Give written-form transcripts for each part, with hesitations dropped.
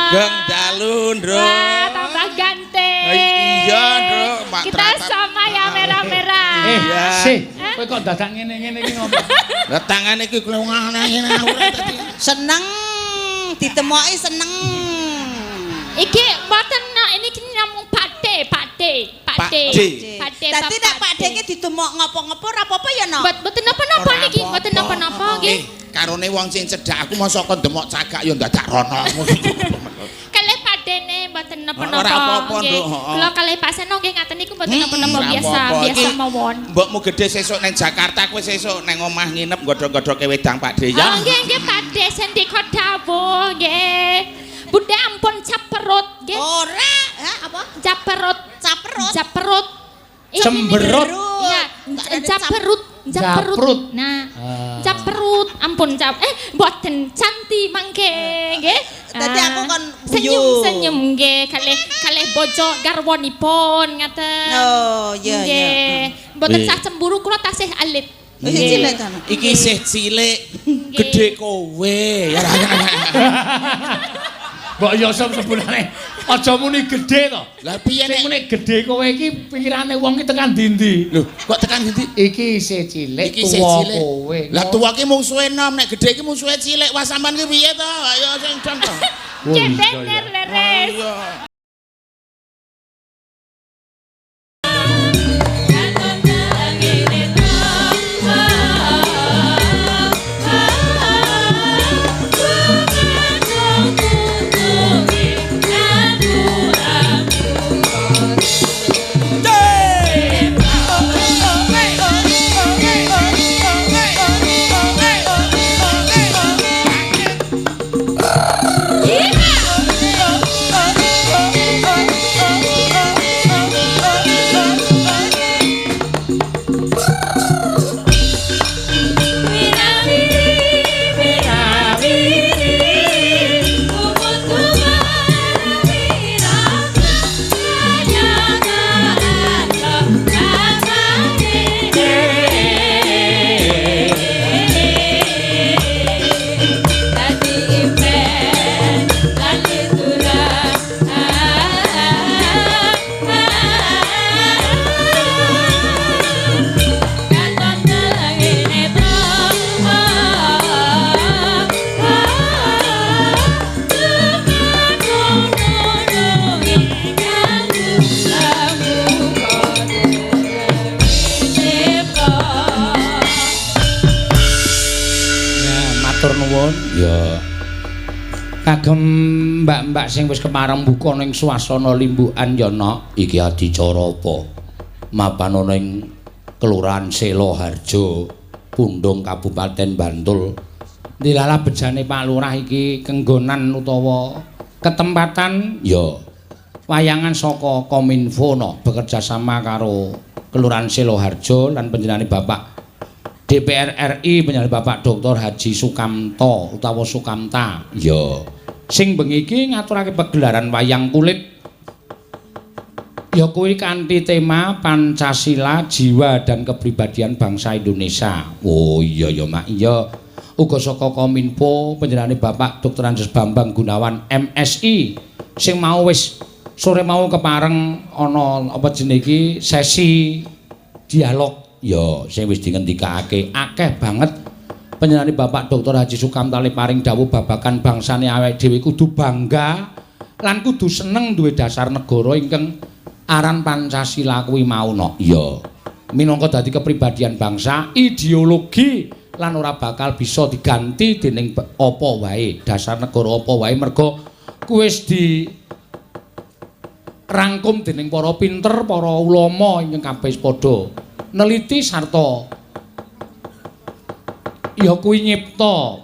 Sugeng dalu, Ndro. Wah, tambah ganteng. Iya, Ndro. Kita sama ya merah-merah. Kowe kok dadak ngene-ngene iki ngomong. Lah tangane iki klungane ora dadi. Seneng ditemoki seneng. Iki mboten ini namung Pakde. Dadi nek Pakde iki ditemok ngopo-ngopo ora apa-apa ya, No? Mboten napa-napa niki, mboten napa-napa nggih. Karone wong sing cedhak aku mosok kon demok cagak ya dadak rono. Kalih padene mboten napa-napa. Ora apa-apa, Nduk. Kula kalih Pak Seno nggih ngaten niku mboten napa-napa biasa mawon. Mbokmu gedhe sesuk ning Jakarta kowe sesuk ning omah nginep godhog-godhoge wedang Pakde ya. Oh nggih Pakde sendika dawuh nggih. Bunda ampun caperut nggih. Ora, apa? Caperut. Cemberut. Iya, caperut. Nah, caperut, ampun mboten cantik mangke nggih. Dadi aku kon senyum nggih kalih bojo garwanipun ngaten. Oh, iya. Mboten sah cemburu kula tasih alit. Cilik kan. Iki isih cilik, gedhe kowe. Mbok yo sebulane aja muni gedhe to. Lah piye nek muni gedhe kowe iki pikirane wong ki tekan ndi-ndi? Lho, kok tekan ndi? Iki isih cilik, tuwa kowe. Lah tuwa ki mungsuhe enom, nek gedhe ki mungsuhe cilik. Wah sampean ki piye to? Ayo sing don to. Nggih bener leres. Ya. Kagem mbak-mbak sing wis kemareng buka ning swasana limbukan ya nok, iki adicara apa? Mapan ning Kelurahan Seloharjo, Pundung Kabupaten Bantul. Dilala bejane Pak Lurah iki kenggonan utawa ketempatan ya wayangan saka Kominfo no, bekerja sama karo Kelurahan Seloharjo lan panjenengane Bapak DPR RI penyanyi Bapak Dr. Haji Sukamto utawa Sukamta ya sing bengi iki ngaturake pagelaran wayang kulit ya kuwi kanthi tema Pancasila Jiwa dan Kepribadian Bangsa Indonesia. Oh iya ya Mak iya uga saka Kominfo panjenengane Bapak Dr. Andes Bambang Gunawan MSI sing mau wis sore mau kepareng ana apa jenenge iki sesi dialog ya sing wis dingendikake akeh banget panjenengane Bapak Dr. Haji Sukamto paring dawuh babagan bangsane awake dhewe kudu bangga lan kudu seneng duwe dasar negara ingkang aran Pancasila kuwi mau no. Ya minangka dadi kepribadian bangsa ideologi lan ora bakal bisa diganti dening apa wae dasar negara apa wae mergo kuwi wis di rangkum dening para pinter para ulama ingkang kabeh padha neliti sarta ya kuwi nyipta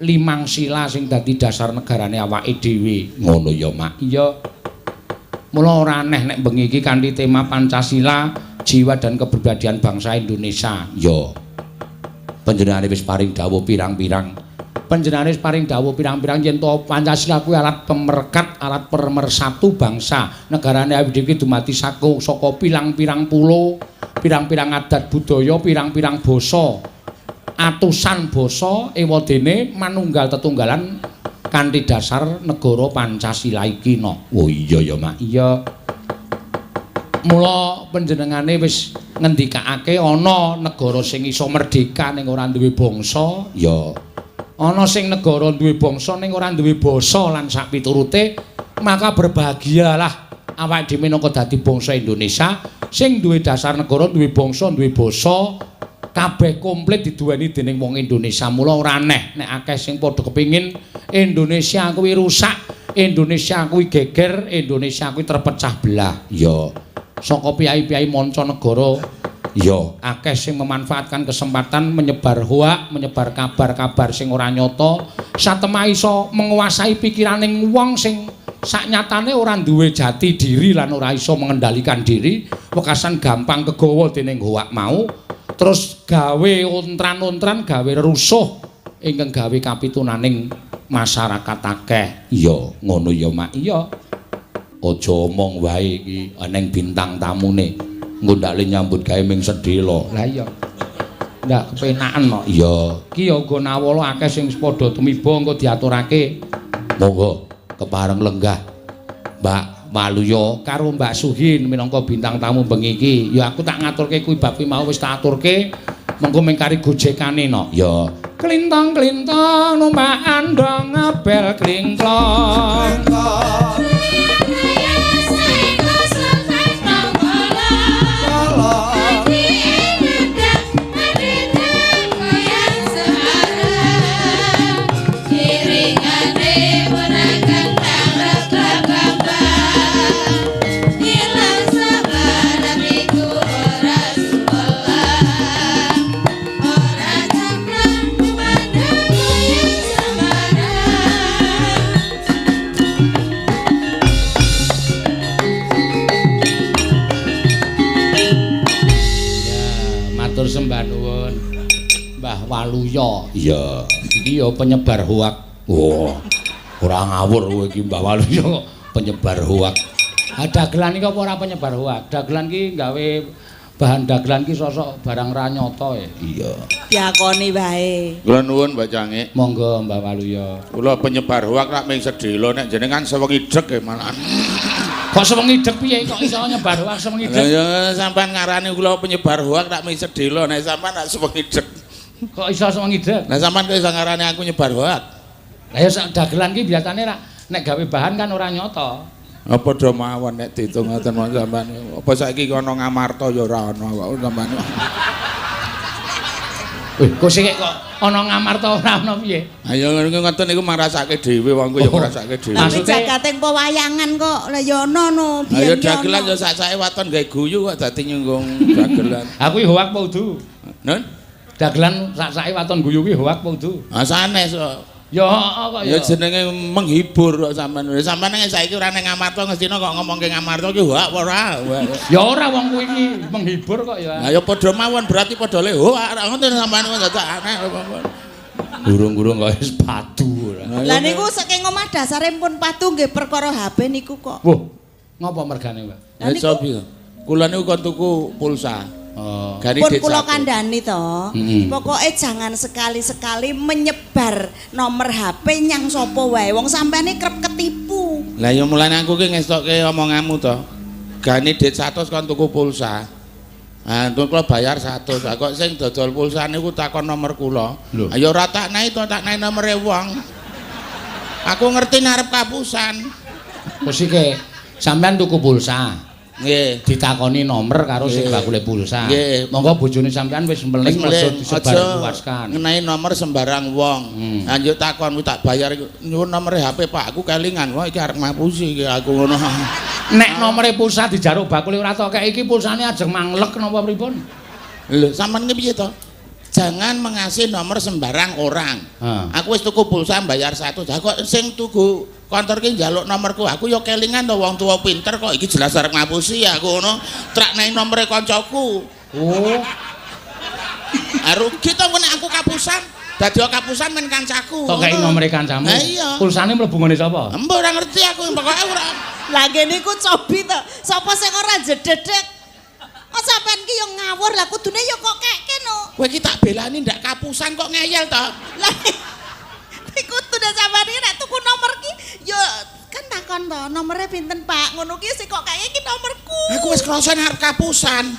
limang sila sing dadi dasar negarane awake dhewe ngono ya Mak iya mula ora aneh nek bengi iki kanthi tema Pancasila Jiwa dan Kepribadian Bangsa Indonesia ya panjenengane wis paring dawuh pirang-pirang panjenengane wis paring dawuh pirang-pirang yen to Pancasila kuwi alat pemerekat alat pemersatu bangsa negarane awake dhewe dumadi saka pirang-pirang pulo pirang-pirang adat budaya, pirang-pirang basa, atusan basa ewadene manunggal tetunggalan kanthi dasar negara Pancasila iki no. Oh iya ya Mak. Iya. Mula panjenengane wis ngendikake ana negara sing iso merdeka ning ora duwe bangsa, ya ana sing negara duwe bangsa ning ora duwe basa lan sak piturute, maka berbahagialah awake dhewe minangka dadi bangsa Indonesia sing duwe dasar negara, duwe bangsa, duwe basa, kabeh komplit diduweni dening wong Indonesia. Mula ora aneh nek akeh sing padha kepingin Indonesia kuwi rusak, Indonesia kuwi geger, Indonesia kuwi terpecah belah. Ya saka piyai-piyai mancanegara ya akeh sing memanfaatkan kesempatan menyebar hoak, menyebar kabar-kabar sing ora nyata, satemah iso menguasai pikiraning wong sing saknyatane ora duwe jati diri lan ora iso mengendalikan diri, wekasan gampang kegawa dening hoak mau, terus gawe ontran-ontran, gawe rusuh ingkang gawe kapitunaning masyarakat akeh. Iya, ngono ya Mak. Iya. Aja omong wae iki eneng bintang tamune. Engko ndak le nyambut gawe ming sedhela. Lah iya. Ndak kepenaken kok. Iya. Ki ya nggo nawala akeh sing padha tumiba engko diaturake. Monggo kepareng lenggah Mbak Waluya karo Mbak Suhin minangka bintang tamu bengi iki. Ya aku tak ngaturke kuwi bab mau wis tak aturke. Mengko ming kari gojekane no. Ya. Klintong-klintong numpak andong ngabel klingklong. Sembah nuwun Mbah Waluya. Iya, iki ya penyebar hoak. Wah, ora ngawur kowe iki Mbah Waluya penyebar hoak. Dagelan iki apa ora penyebar hoak? Dagelan iki gawe bahan dagelan iki sosok barang ra nyata ya. Iya. Diakoni wae. Kula nuwun Mbak Cangik. Monggo Mbah Waluya. Kula penyebar hoak rak ming sedhela nek jenengan sewengi drek malahan. Kok sewengi dek piye kok iso nyebar hoak sewengi dek? Ya sampean ngarani kula penyebar hoak rak ming sedhela nek sampean rak sewengi drek. Kok iso sewengi dek? Lah sampean kok iso ngarani aku nyebar hoak? Lah ya sak dagelan ki biasane nek gawe bahan kan ora nyata. Apa do mawon nek diitung ngoten mon sampean. Apa saiki ana ngamarta ya ora ana kok sampean. Kok sik kok ana ngamarta ora ana piye? Ayo ngoten niku marasake dhewe wong ku ya marasake dhewe. Tapi jagating pewayangan kok lah ya ono no. Ayo dagelan ya sak-sake waton gawe guyu kok dadi nyinggung dagelan. Aku hoak apa udu? Nun? Dagelan sak-sake waton guyu kuwi hoak apa udu? Ah sanes kok. Ya kok ya. Ya jenenge menghibur kok sampean. Sampean nek saiki ora ning ngamarta ngestina kok ngomongke ngamarta ki hoak apa ora? Ya ora wong kuwi iki menghibur kok ya. Lah ya padha mawon berarti padha le hoak ora ngoten sampean kok dadak aneh apa. Gurung-gurung kaya sepatu. Lah niku saking omah dasare pun patu nggih perkara HP niku kok. Wah, ngapa mergane, Mbak? Lah niku kula niku kon tuku pulsa. Pun kula kandhani to. Pokoke jangan sekali-sekali menyebar nomor HP nyang sapa wae. Wong sampeane kerep ketipu. Lah ya mulane aku ki ngestokke omonganmu to. Gani dit 100 kon tuku pulsa. Ah, kula bayar 100. Kok sing dodol pulsa niku takon nomor kula. Ayo ora tak naik to, tak naik nomere wong. Aku ngerti arep kapusan. Wis iki sampean tuku pulsa. Nggih, ditakoni nomor karo sing bakule pulsa. Nggih, monggo bojone sampean wis meling aja disebar luaskan. Ngenai nomor sembarang wong. Lanjut takon tak bayar nyuwun nomere HP Pak, aku kelingan. Wah iki arep ngapusi iki aku ngono. Nek nomere pulsa dijaruk bakule ora tok kek iki pulsane ajeng manglek napa pripun? Lho, sampean ki piye to? Jangan mengasih nomor sembarang orang. Aku wis tuku pulsa bayar 100. Kok sing tuku kantor ki njaluk nomorku. Aku ya kelingan to wong tuwa pinter kok iki jelas arep ngapusi aku ngono. Trak nang nomere kancaku. Oh. Rugi to nek aku kapusan. Dadi kapusan men kancaku. Tok kei nomere kancamu. Iya. Pulsane mlebu ngene sapa? Mbok ora ngerti aku pokoke ora. Lah ngene iku cobi to. Sapa sing ora jededek? Oh sampean ki yo ngawur lah kudune yo kok keke no. Kowe iki tak belani ndak kapusan kok ngeyel to. Lah kuwi kudune lho sampean iki nek tuku nomor ki yo kan takon to, nomere pinten Pak? Ngono ki sik kok kaya iki nomorku. Aku wis krasa arep kapusan.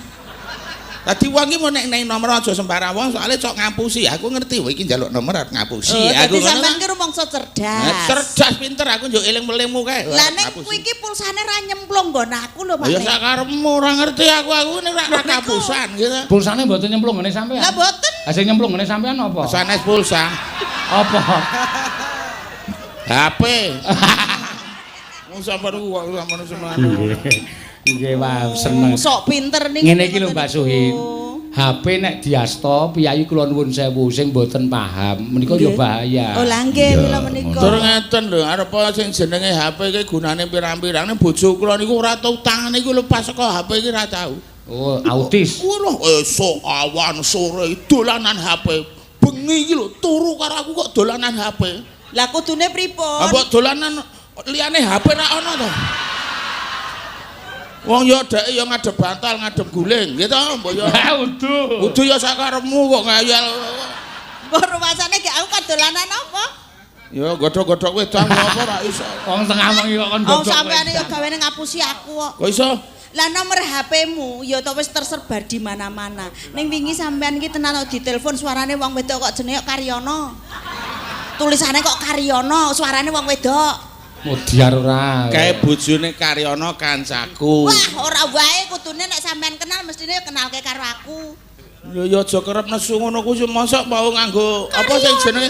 Dadi wong iki mau nek nomor aja sembarang wong soalnya cok ngapusi. Aku ngerti iki njaluk nomor arep ngapusi. Aku sampean ki rumangsa cerdas. Cerdas pinter aku njuk eling-elingmu kae. Lah nek kuwi iki pulsane ra nyemplung nggon aku lho Pak. Ya sak karepmu ora ngerti aku nek ra kapusan gitu. Pulsane mboten nyemplung ngene sampean. Lah mboten. Ha sing nyemplung ngene sampean apa? Sanes pulsa. Apa? HP. Wong sampeyan wong sampeyan semono. Nggih, wah seneng. Sok pinter ning. Ngene iki lho Mbak Suhin. HP nek diasta piyayi kula nuwun sewu sing mboten paham menika ya bahaya. Oh lah nggih mila menika. Tur ngeten lho arep sing jenenge HP iki gunane pirang-pirang nek bojo kula niku ora tau tangan iku lepas saka HP iki ora tau. Oh, autis. Wah, esuk awan sore dolanan HP. Bengi iki lho turu karo aku kok dolanan HP. Lah kudune pripun? Mbok dolanan liyane HP ra ono to. Wong ya dhek ya ngadep bantal, ngadep guling, gitu mbok ya. Udu. Udu ya sakarepmu kok ngayal. Mbok rumasane gek aku kan dolanan apa? Ya godhok-godhok wedang apa ra iso. Wong tengah wengi kok kon godhok. Oh sampeyan yo gawene ngapusi aku kok. Kok iso? Lah nomor HP-mu ya to wis tersebar di mana-mana. Ning wingi sampeyan iki tenan ditelepon suarane wong wedok kok jenenge Karyono. Tulisane kok Karyono, suarane wong wedok. Modiar ora. Kae bojone Karyono kancaku. Wah, ora wae kudune nek sampean kenal mestine kenalke karo aku. Ya aja kerep nesu ngono kuwi mosok mau nganggo apa sing jenenge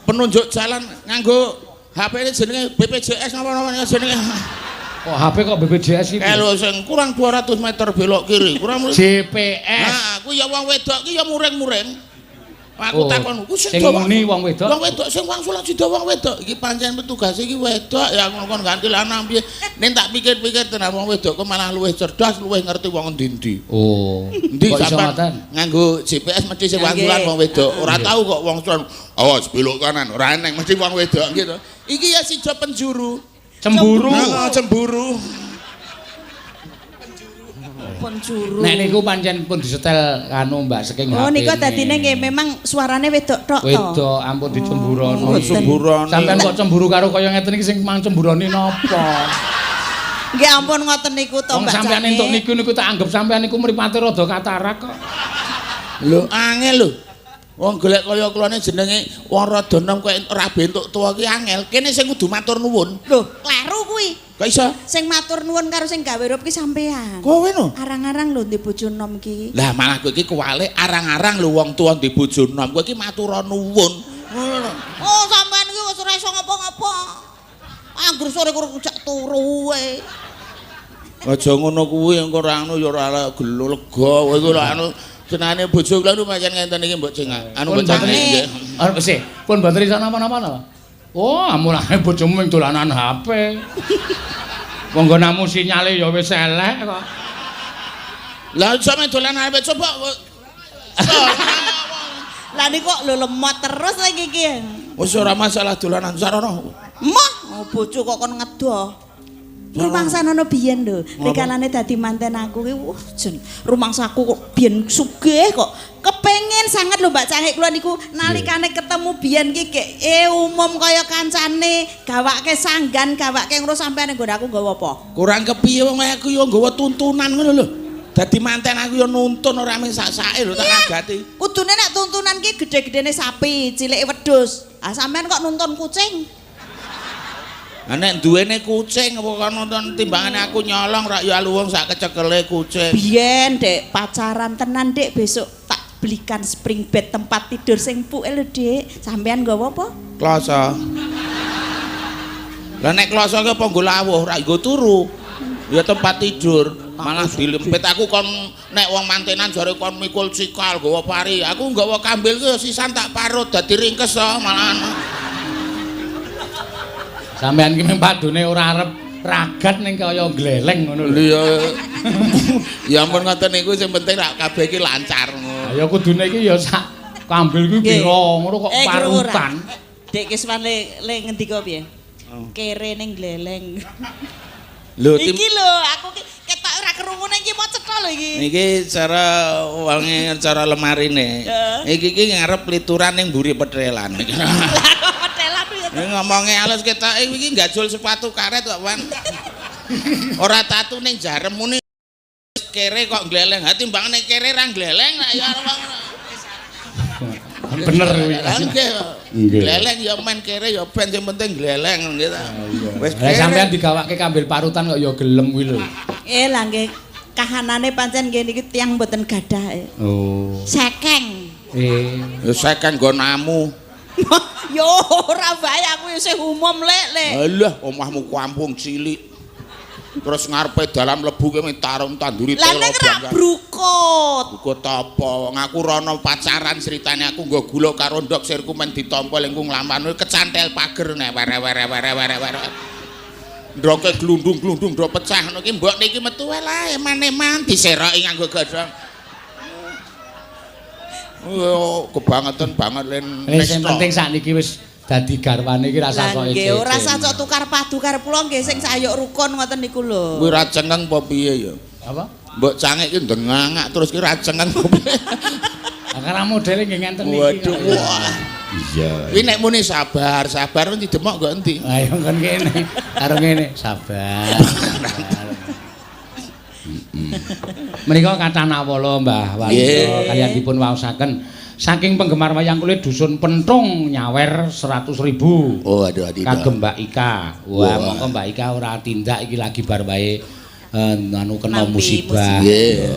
penunjuk jalan nganggo HP ini jenenge BPJS napa namanya jenenge. Oh, HP kok BPJS iki? Kalau sing kurang 200 meter belok kiri, kurang GPS. Nah, kuwi ya wong wedok iki ya muring-muring. Aku takon, ku sing muni wong wedok. Wong wedok sing wangsul sida wong wedok. Iki pancen petugas iki wedok ya ngono ganti lanang piye. Nek tak pikir-pikir tenan wong wedok kok malah luwih cerdas, luwih ngerti wong endi-endi. Oh. Endi sampean nganggo GPS mesti sing wangsulan wong wedok. Ora tahu kok wong awas belok kanan, ora eneng mesti wong wedok gitu. Iki ya sida penjuru. Cemburu. Cemburu. Penjuru. Nek niku pancen pun disetel anu Mbak saking HP. Oh nika dadine nggih memang suarane wedok tok to. Wedok ampun dicemburono. Cemburono. Sampeyan kok cemburu karo kaya ngeten iki sing mang cemburone napa? Nggih ampun ngoten niku to Mbak. Wong sampeyan entuk niku tak anggap sampeyan niku mripate rada katarak kok. Lho angel lho. Wong golek kaya klone jenenge wong rada enom kok ora bentuk tuwa ki angel. Kene sing kudu matur nuwun. Lho, kleru kuwi. Kok iso? Sing matur nuwun karo sing gawe rup ki sampean. Kowe no? Arang-arang lho ndek bojo enom ki. Lah malah kowe iki kuwale arang-arang lho wong tuwa ndek bojo enom. Kowe iki matur nuwun. Oh, sampean iki wis ora iso ngapa-ngapa. Anggur sore karo jak turu wae. Aja ngono kuwi engko ora anu ya ora gelo lega. Kowe iku lho anu jenenge bojo kula nu pancen ngenten iki mbok cengak. Anu bocah nggih. Arep sih, pun mboten iso napa-napa to. Oh, amulane bojomu ming dolanan HP. Wong nggonamu sinyale ya wis elek kok. Lah sampe dolanan HP coba. Lah niku kok lho lemot terus lagi iki. Wis ora masalah dolanan sarono. Moh, bojo kok kon ngedoh. Rumangsanono biyen lho, rekalane dadi manten aku ki jen rumangsaku kok biyen sugih kok. Kepengin sangat lho Mbak Cahik kula niku nalikane ketemu biyen ki umum kaya kancane, gawake sanggan, gawake ngono sampeyan nggon aku nggawa apa? Kurang kepiye wong aku ya nggawa tuntunan ngono lho. Dadi manten aku ya nuntun ora mung sak-sake lho tak agati. Kudune nek tuntunan ki gedhe-gedhene sapi, cilike wedhus. Ah sampeyan kok nuntun kucing? Nek duwene kucing apa kan nonton timbangane aku nyolong rak ya luwung sak kecekele kucing. Biyen Dek pacaran tenan Dek besok tak belikan spring bed tempat tidur sing puke lho Dek. Sampean nggawa apa? Kloso. Lah nek kloso ki apa nggo lawuh rak nggo turu. Ya tempat tidur. Malah dilempit aku kon nek wong mantenan jare kon mikul cikal nggawa pari. Aku nggawa kambil ki sisan tak parut dadi ringkes malah. Sampeyan ki mung padune ora arep ragat ning kaya gleleng ngono lho. Iya. Ya ampun ngoten niku sing penting rak kabeh iki lancar ngono. Ya kudune iki ya sak kambil kuwi pira ngono kok parutan. Dek Kiswan le ngendika piye? Kere ning gleleng. Lho iki lho aku ketok ora kerungune iki mau cetha lho iki. Niki cara wangi cara lemarine. Iki ngarep lituran ning mburi petrelan. Ngomongnya halus ketok iki gajul sepatu karet kok, Wan. Ora tatu ning jaremmu ning kere kok gleleng. Ha timbang ning kere ra gleleng lah ya wong. Bener kuwi. Nggih. Gleleng ya men kere ya ben sing penting gleleng gitu. Wis Lah sampean digawake kambil parutan kok ya gelem kuwi lho. Lah nggih kahanane pancen nggih niki tiyang mboten gadah. Oh. Sekeng. Ya sekeng nggo namu. Yo ora bae aku isih umum lek. Alah omahmu kampung cilik. Terus ngarepe dalam mlebu ki tarung tanduri telo. Lah nek ra brukut. Brukut apa? Ngaku rono pacaran ceritane aku nggo gula karo ndok sirku men ditampa lengku nglaman kecantel pager nek were. Ndroke glundung-glundung ndro pecah ngono ki mbok niki metu wae lah eman-eman diseroki nganggo godhong. Oh, kebangetan banget len. Wis sing penting sakniki wis dadi garwane iki rasa kok nggih ora sacok tukar padu karo kula nggih sing sayuk rukun ngoten niku lho. Kuwi ra cengeng apa piye ya? Apa? Mbok cangek ki ndengangak terus ki ra cengeng apa piye? Karena modele nggih ngenten niki. Waduh, wah. Iya. Kuwi nek muni sabar endi demok kok endi? Ayo kan kene. Karo ngene, sabar. Menika kathah nawala Mbah Wanita kaliyan dipun waosaken saking penggemar wayang kulit dusun Pentung nyawer 100.000. Oh aduh adida. Kagem Mbak Ika. Wah, monggo Mbak Ika ora tindak iki lagi bar wae anu kena musibah. Nggih.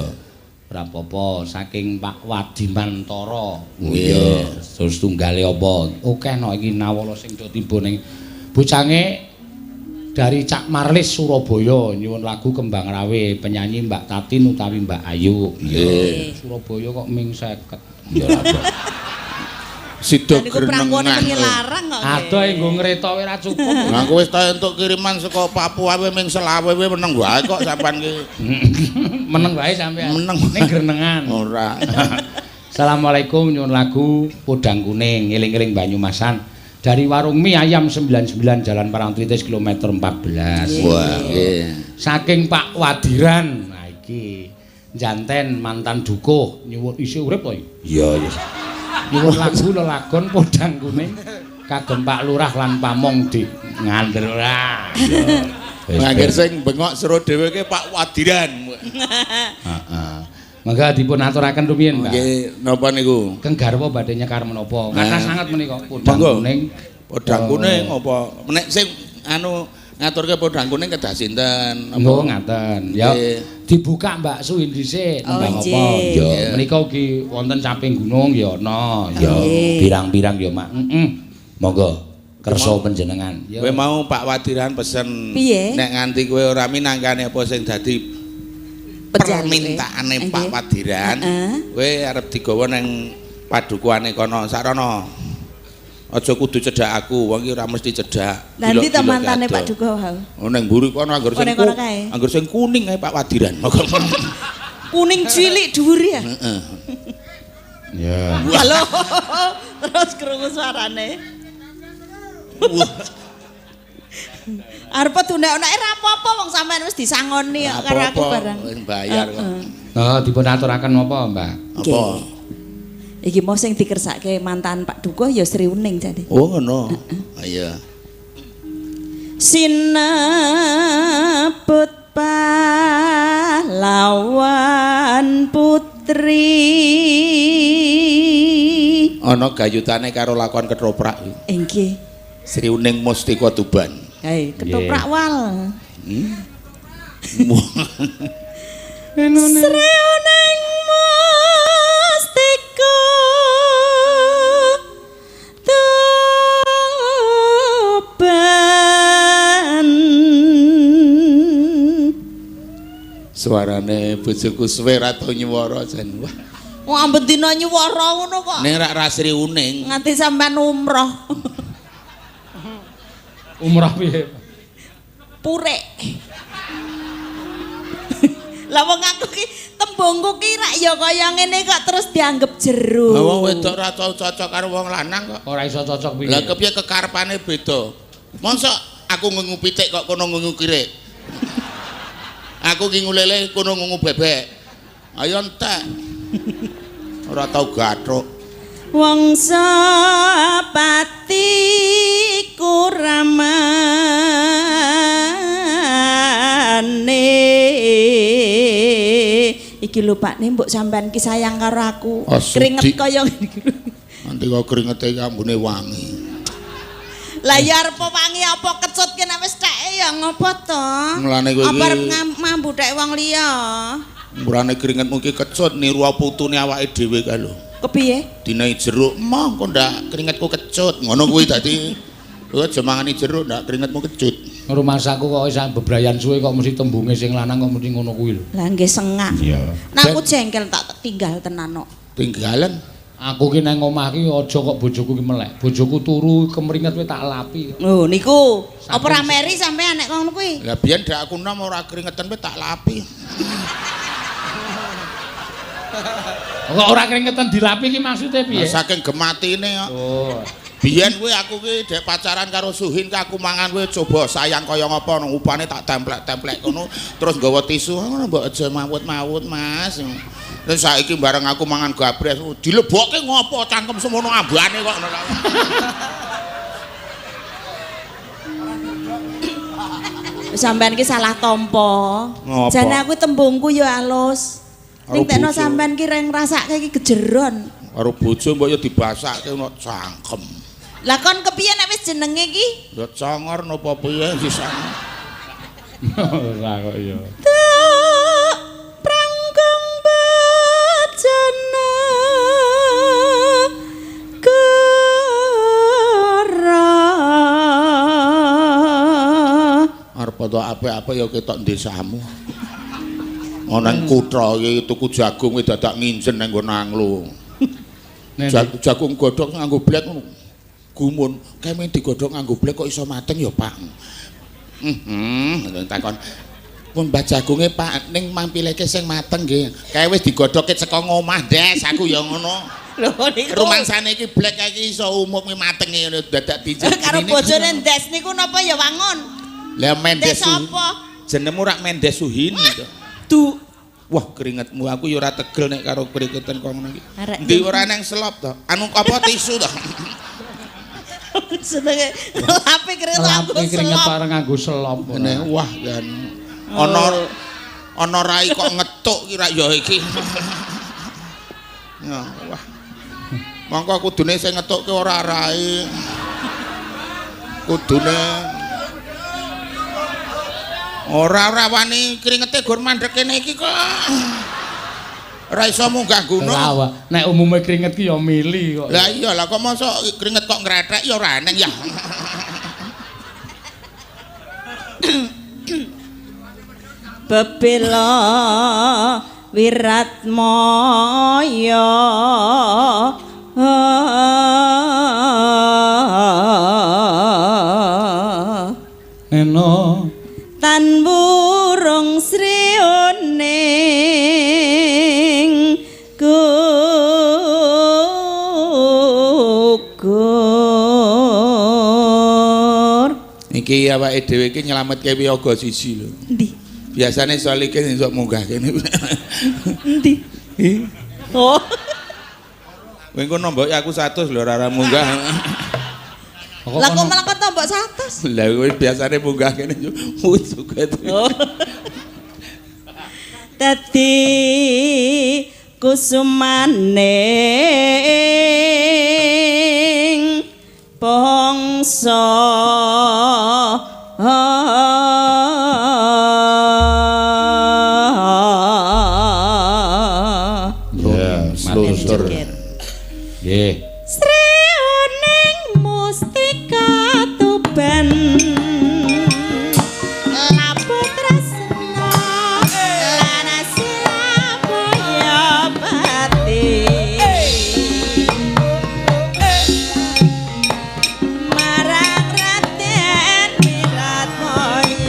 Ora apa-apa saking Pak Wadimantara. Nggih. Terus tunggale apa? Akeh no iki nawala sing do tiba ning bocange dari Cak Marlis Surabaya nyuwun lagu Kembang Rawe penyanyi Mbak Tatin utawi Mbak Ayu. Nggih. Surabaya kok ming 50. Ya apa. Sida grenengan. Adoh nggo ngretoke ora cukup. Nah kowe wis ta entuk kiriman saka Papua wae ming selawe wae meneng wae kok sampean ki. Meneng wae sampean. Meneng ning grenengan. Ora. Assalamualaikum nyuwun lagu Podang Kuning eling-eling Banyumasan. Dari Warung Mie Ayam 99 Jalan Parangtritis kilometer 14. Wah, nggih. Saking Pak Wadiran. Nah iki janten mantan dukuh nyuwun isih urip kok. Iya, iya. Nyuwun lagu lelagon Podang Kuning kagem Pak Lurah lan Pamong di ngandel ora. Angger sing bengok seru dhewe ke Pak Wadiran. Heeh. Mangga dipun aturaken rumiyin, Mbak. Nggih, napa niku? Keng garwa badhe nyekar menapa? Kathah sanget menika Podang Kuning. Podang Kuning apa? Nek sing anu ngaturke Podang Kuning kedah sinten? Nggih, ngaten. Ya dibuka Mbak Suhin dhisik tembang apa? Ya, menika ugi wonten Caping Gunung ya ana. Ya pirang-pirang ya, Mak. Monggo kersa panjenengan. Kowe mau Pak Wadiran pesen nek nganti kowe ora minangkane apa sing dadi permintaane Pak Wadiran, kowe arep digawa ning padukuane kono sarana. Aja kudu cedhak aku, wong iki ora mesti cedhak. Lah ndi ta mantane Pak Duka wau? Oh ning mburi kono anggur sing kuning ae Pak Wadiran. Kuning cilik dhuwur ya? Heeh. Ya. Halo. Terus krungu suarane. Arep tundhak-undhake ra apa-apa wong sampean wis disangoni kok karo aku barang. Wis bayar kok. Oh, dipun aturaken apa, Mbak? Apa? Iki mau sing dikersake mantan Pak Dukuh ya Sri Uning jane. Oh ngono. Ayo. Sinebut pahlawan putri. Ana gayutane karo lakon ketoprak. Nggih. Sri Uning Mustika Tuban. Hei, ketoprak wal. Sri Uning Mustika Tuban. Suarane bojoku suwe ra tau nyuwara jan. Wong ambet dina nyuwara ngono kok. Ning ra Sri Uning. Nganti sampean umroh. Umrah piye? Purek. Lah wong aku ki tembungku ki rak ya kaya ngene kok terus dianggep jero. Lah wong wedok ra tau cocok karo wong lanang kok. Ora iso cocok piye? Lah kepiye kekarepane beda. Mosok aku ngungu pitik kok kono ngungu kirik. Aku ki ngulele kono ngungu bebek. Ayo entek. Ora tau gathuk. Wong sapati iku ramane iki lho Pak mbok sampean ki sayang karo aku keringet kaya ngene iki nanti kok keringete ambune wangi lah ya arep wangi apa kecut ki nek wis theke ya ngopo to mulane kowe iki arep mambu thek wong liya murane keringetmu ki kecut niru putune awake dhewe kae lho kepiye dinai jeruk mong kok ndak keringetku kecut ngono kuwi dadi aja mangani jeruk ndak keringetmu kecut rumah saku kok wis bebrayan suwe kok mesti tembunge sing lanang kok mesti ngono kuwi lho lah nggih sengak iya nah aku jengkel tak tinggal tenan kok tinggalan aku ki nang omah ki aja kok bojoku ki melek bojoku turu kemringet wis tak lapi oh niku apa ra meri sampean nek ngono kuwi lah biyen dak aku nom ora keringetan wis tak lapi kok ora keringetan dilapi ki maksude piye saking gematine kok oh biyen kuwi aku ki dek pacaran karo Suhin ki aku mangan kuwi coba sayang kaya ngapa nang upane tak templek-templek kono terus nggawa tisu ngono mbok aja mawut-mawut Mas terus saiki bareng aku mangan gabres dilebokke ngopo cangkem semono ambane kok ngono sampean ki salah tampa jane aku tembungku ya alus ning tekno sampean ki reng rasake ki gejeron karo bojo mbok ya dibasakke ono cangkem lah kon kepiye nek wis jenenge ki ya congor napa piye sisan ora kok ya prangkong bajana arep to apik-apik ya ketok desamu ana ing kutha iki tuku jagung wis dadak nginjen nang nggon anglo jagung godhog nganggo blek ngono gumun keme digodhog nganggo blek kok iso mateng ya Pak takon pun mbah jagunge Pak ning mampileke sing mateng nggih kae wis digodhokke saka ngomah Des aku ya ngono lho niku rumangsane iki blek iki iso umumke matenge ngono dadak dijak karo bojone Des niku napa ya wangun lah Mendes sapa jenengmu rak Mendes Suhin du wah keringetmu aku ya ora tegel nek karo keringetan kok ngono iki ndi ora nang selop to anu apa tisu to senenge lapi keringet bareng nganggo selop wah kan ana rai kok ngetuk kira ya iki ya wah mongko kudune sing ngetukke ora rai kudune ora wani keringete gur mandhek kene iki kok ora iso munggah gunung nek umume keringet ki ya mili kok lah iya lah kok mosok keringet kok ngrethek ya ora eneng ya bebela wiratmaya eno tan burung srioning gugur iki awake dhewe iki nyelametke wiyaga siji lho endi biasane soal iki iso munggah kene endi oh kowe engko nombok aku 100 lho ora munggah lah kok malah kok nombok 100 lah kowe biasane munggah kene musuket dadi kusumaning bangsa Lusur. Nggih. Srioning mustika tuban lapo tresna lan silabaya pati marang Raden Wiratmaya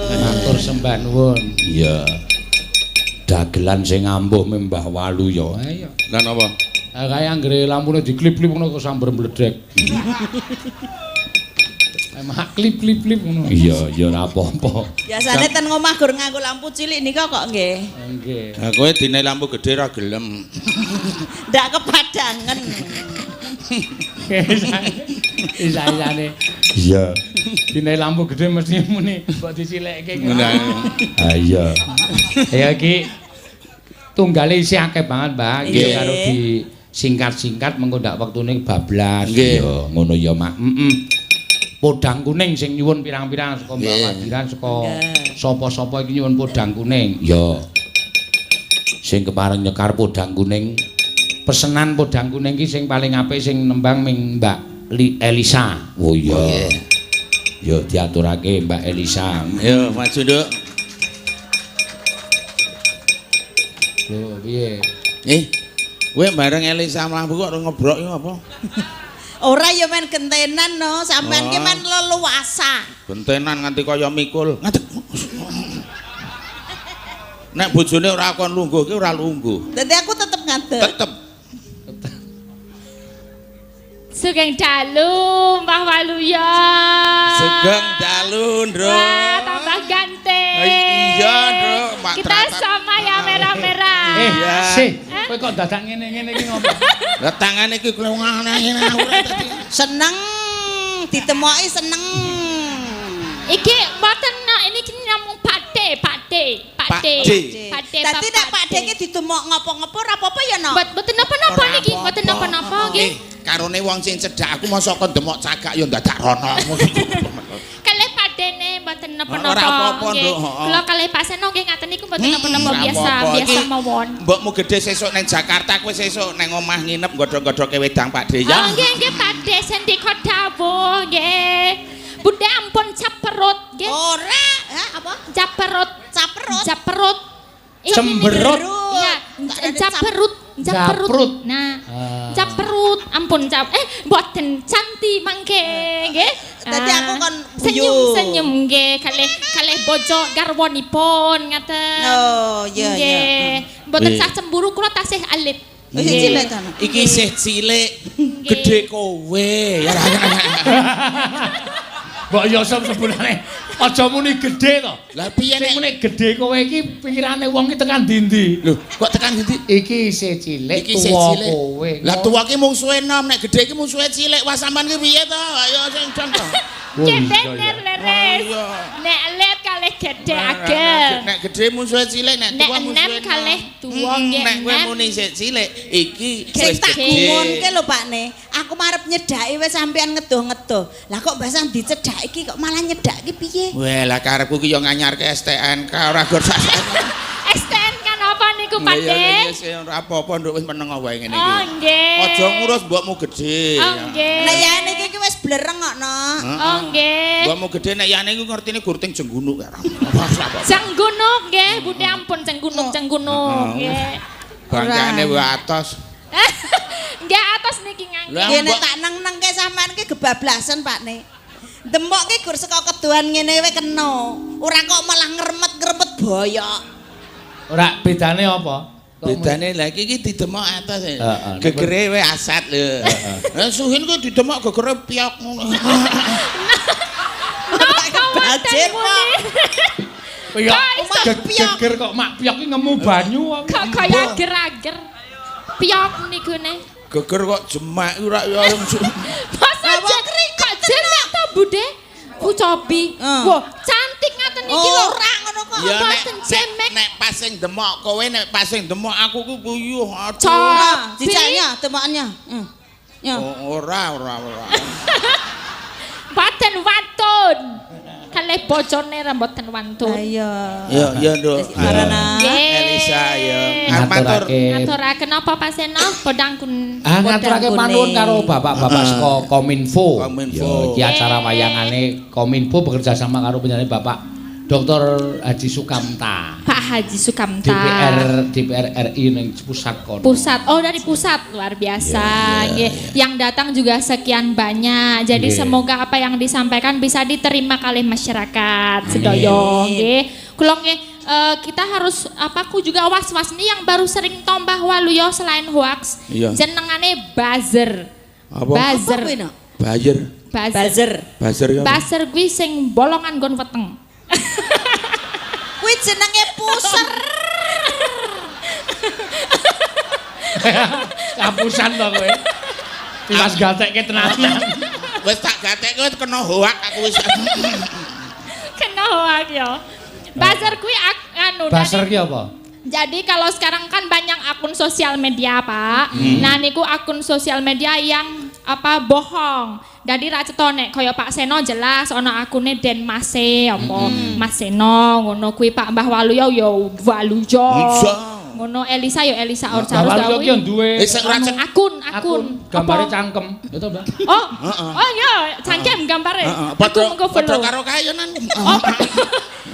Matur sembah nuwun. Iya. Dagelan sing ambuh Mbah Walu ya. Ayo. Lah napa? Kae anggere lampune diklip-klip ngono kok sambar mledek. Emang klip-klip ngono. Iya, ya ora apa-apa. Biasane ten ngomah gur nganggo lampu cilik nika kok nggih. Nggih. Lah kowe dine lampu gedhe ra gelem. Ndak kepadangen. Isane. Iya. Dine lampu gedhe mesti muni kok dicilekke. Ah iya. Ya iki tunggale isih akeh banget, Mbak. Nggih karo di singkat-singkat mengko ndak wektune bablas. Iya, ngono ya, Mak. Podang kuning sing nyuwun pirang-pirang saka Mbak Wadiran saka sapa-sapa iki nyuwun podang kuning. Ya. Sing kepareng nyekar podang kuning. Pesenan podang kuning iki sing paling apik sing nembang ming Mbak Elisa. Oh iya. Ya diaturake Mbak Elisa. Yo maju, Nduk. Lho, piye? Kowe bareng Elisa mlaku kok ngebrok iki apa? Ora ya men gentenan no, sampean ki men leluasa. Gentenan nganti kaya mikul. Ngadeg. Nek bojone ora kon lungguh ki ora lungguh. Dadi aku tetep ngadeg. Tetep. Sugeng dalu Mbah Waluya. Sugeng dalu, Nduk. Wah, tambah ganteng. Iya, Nduk. Kita sama ya merah-merah. Sih, kowe kok dadak ngene-ngene iki ngopo? Lah tangane iki klungane ora dadi. Seneng ditemoki seneng. Iki mboten ini namung Pakde. Dadi nek Pakde iki ditemok ngopo-ngopo ora apa-apa ya, No? Mboten napa-napa niki, mboten napa-napa nggih. Karone wong sing cedhak aku mosok kon demok cagak ya dadak rono. Kalih Pakdene mboten napa-napa. Ora apa-apa, Nduk. Kula kalih Pak Seno nggih ngaten niku mboten napa-napa biasa mawon. Mbokmu gedhe sesuk ning Jakarta kowe sesuk ning omah nginep godhog-godhoke wedang Pakde ya. Oh nggih Pakde sendika dawuh nggih. Bunda ampun caperut nggih. Ora, apa? Caperut. Cemberut. Iya, caperut. Nah, caperut, ampun mboten cantik mangke nggih. Dadi aku kon senyum nggih kalih bojo garwanipun ngaten. Oh, iya. Mboten sah cemburu kula tasih alit. Cilik to. Iki isih cilik, gedhe kowe. Mbok yo sebulane aja muni gedhe to. Lah piye nek muni gedhe kowe iki pikirane wong ki tekan ndi-ndi? Lho, kok tekan ndi? Iki isih cilik, tuwa kowe. Lah tuwa ki mungsuhe enom, nek gedhe ki mungsuhe cilik. Wah sampean ki piye to? Ayo sing dong to. Bener leres. Nek let kalih gedhe ageng. Nek gedhe mungsuhe cilik, nek tuwa mungsuhe enom. Nek kalih tuwa nggih. Nek kowe muni sik cilik, iki wis tak gumunke lho Pakne. Aku marep nyedhaki wis sampean ngedoh-ngedoh. Lah kok basan dicedhak iki kok malah nyedak iki piye? Wah, lah karepku ki yo nganyarke STNK ora gur sakjane. STNK napa niku Pakde? Ya ora apa-apa Nduk wis meneng wae ngene iki. Oh nggih. Aja ngurus mbokmu gedhe. Oh nggih. Nek ya niki wis blereng kok, Nok. Oh, nggih. Mbokmu gedhe nek yane iku ngertine gurting jenggunuk. Jenggunuk nggih, Bude ampun jenggunuk nggih. Bangkane wae atos. Nggih atos niki ngangge. Nggih nek tak neng-nengke sampean ki gebablasan, Pak Ne. Demok ki gur saka keduan ngene wae kena. Ora kok malah ngremet-ngremet boyok. Ora bedane apa? Bedane lha iki didemok atos. Gegere wae asat lho. Lah suhin ku didemok gegere piok ngono. Bajir kok. Geger kok mak piok ki ngemu banyu kok kaya ager-ager. Piok niku ne. Geger kok jemak ora ya. Masa kok jemak to, Bude? Ku cobi. Wah, cantik ngaten iki lho. Ora ngono kok. Ya Mboten jemek. nek pas sing demok kowe nek pas sing demok aku ku puyuh. Cobi. Cicaknya, demokannya. Ya. Ora. Mboten wantun. Kalih bojone ra mboten wantun. Ayo. Ya Nduk. Karena Elisa ya. Ngaturaken apa Pak Seno? Podangkun. Ngaturake panuwun karo bapak-bapak saka Kominfo. Kominfo. Iki acara wayangane Kominfo bekerja sama karo penyanyi Bapak Dr. Haji Sukamta. Pak Haji Sukamta. DPR RI ning pusat kono. Pusat. Oh, dari pusat. Luar biasa. Nggih. Yang datang juga sekian banyak. Jadi semoga apa yang disampaikan bisa diterima kali masyarakat sedaya nggih. Kula nggih kita harus aku juga was-was nih yang baru sering tombah waluyo selain hoax. Jenengane buzzer. Buzzer. buzzer ya. Buzzer kuwi sing bolongan nggon weteng. Kuwi jenenge puser. Kapusan to kowe. Tiwas gatekke tenanan. Wis tak gatekke kena hoak aku wis. Kena hoak ya. Buzzer kuwi anu. Buzzer ki apa? Jadi kalau sekarang kan banyak akun sosial media, Pak. Nah niku akun sosial media yang bohong. Jadi ra cetone kaya Pak Seno jelas ana akune Den Mase apa Mas Seno ngono kuwi Pak Mbah Waluyo ya Waluyo. Ngono Elisa ya Elisa Orcarus Waluyo ki duwe akun gambare cangkem. Ya to, Mbak? Oh ya, cangkem gambare. Padha karo kayenan.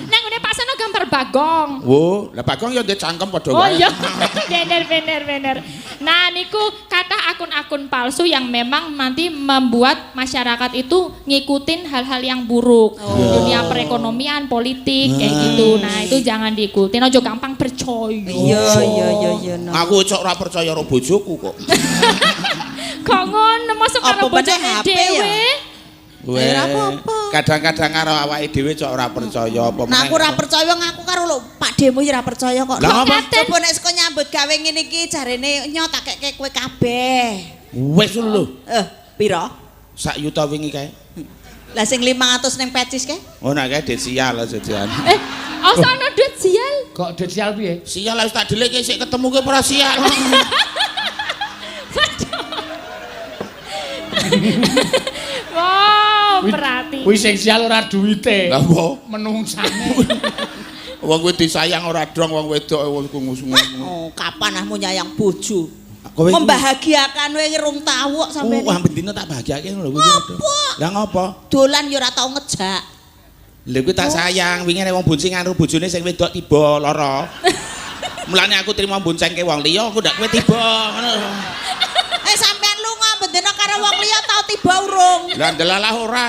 Nang ngene Pak Seno gambar bagong. Oh, lah bagong ya ndek cangkem padha wae. Oh iya. Bener. Nah, niku kata akun-akun palsu yang memang nanti membuat masyarakat itu ngikutin hal-hal yang buruk. Dunia perekonomian, politik kayak gitu. Nah, itu jangan diikutin. Ojo gampang percaya. Iya. Aku cok ora percaya karo bojoku kok. Kok ngono mosok karo bojone dhewe? Weh, kadang-kadang karo awake dhewe cok ora percaya apa. Nah aku ora percaya ngaku karo lho Pak Demo ya ora percaya kok. Lah apa? Coba nek saka nyambut gawe ngene iki jarene nyo tak keke kowe kabeh. Wis lho. Pira? 1 juta wingi kae. Lah sing 500 ning pecis kae? Oh nek kae dit sial sejan. Osano duit sial. Kok duit sial piye? Sial wis tak deleke sik ketemu kowe ora sial. Wow, berarti. Kuwi sing sial ora duwite. Lah apa? Menungsane. Wong kowe disayang ora dong wong wedok wong kungus-kungus. Oh, kapan ahmu nyayang bojo? Membahagiakan kowe rung tau kok sampeyan. Wah, bendina tak bahagiake lho kowe. Lah ngopo? Dolan ya ora tau ngejak. Lha kuwi tak sayang, wingi nek wong bonceng karo bojone sing wedok tiba lara. Mulane aku trimo boncengke wong liya, aku ndak kowe tiba ngono. Sampean lunga bendina karo wong liya tau tiba urung. Lah ndelalah ora.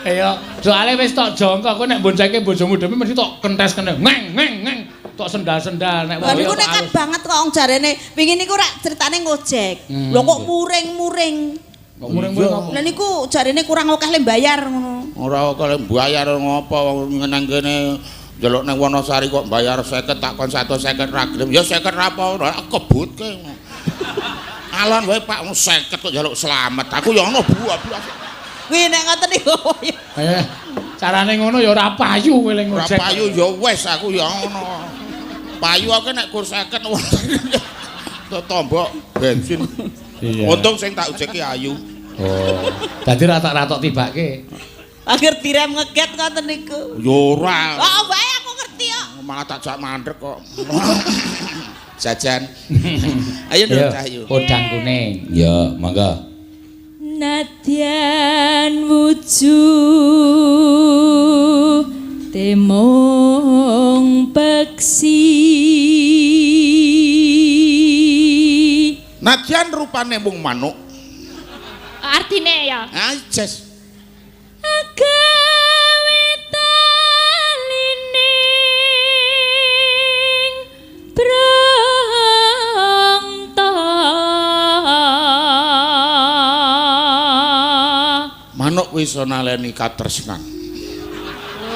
Ya, soalnya wis tok jongkok kowe nek boncengke bojomu dhewe mesti tok kentes-kentes. Ngeng. Tok sendal-sendal nek wong niku nekat banget kok wong jarene wingi niku rak critane ngojek. Lho kok muring-muring. Kok muring-muring apa? Lah niku jarene kurang akeh le bayar ngono. Ora kok bayar ngopo wong nang kene njaluk nang Wonosari kok bayar 50 tak kon 150 ra gelem. Ya 50 ra apa ora kebutke. Alon wae Pak 50 kok njaluk slamet. Aku ya ono buah-buah. Kuwi nek ngoten niku. Carane ngono ya ora payu kowe ning ora ngojek. payu ya wis aku ya ono. Payu aku nek kur 50 tombok bensin. Untung sing tak ujeki ayu. Oh. Dadi ratok-ratok tibake. Akhir direm ngeget ngoten niku. Ya ora. Oh, wae aku ngerti kok. Malah tak jak mandek kok. jajan. Ayo Nduk Cahyu. Podang kuning. Ya, monggo. Nadyan wujud temong peksi. Nadyan rupane mung manuk. Artine ya. Ah, jes. Agawe talining brangta. Manuk wis naleni katresnan.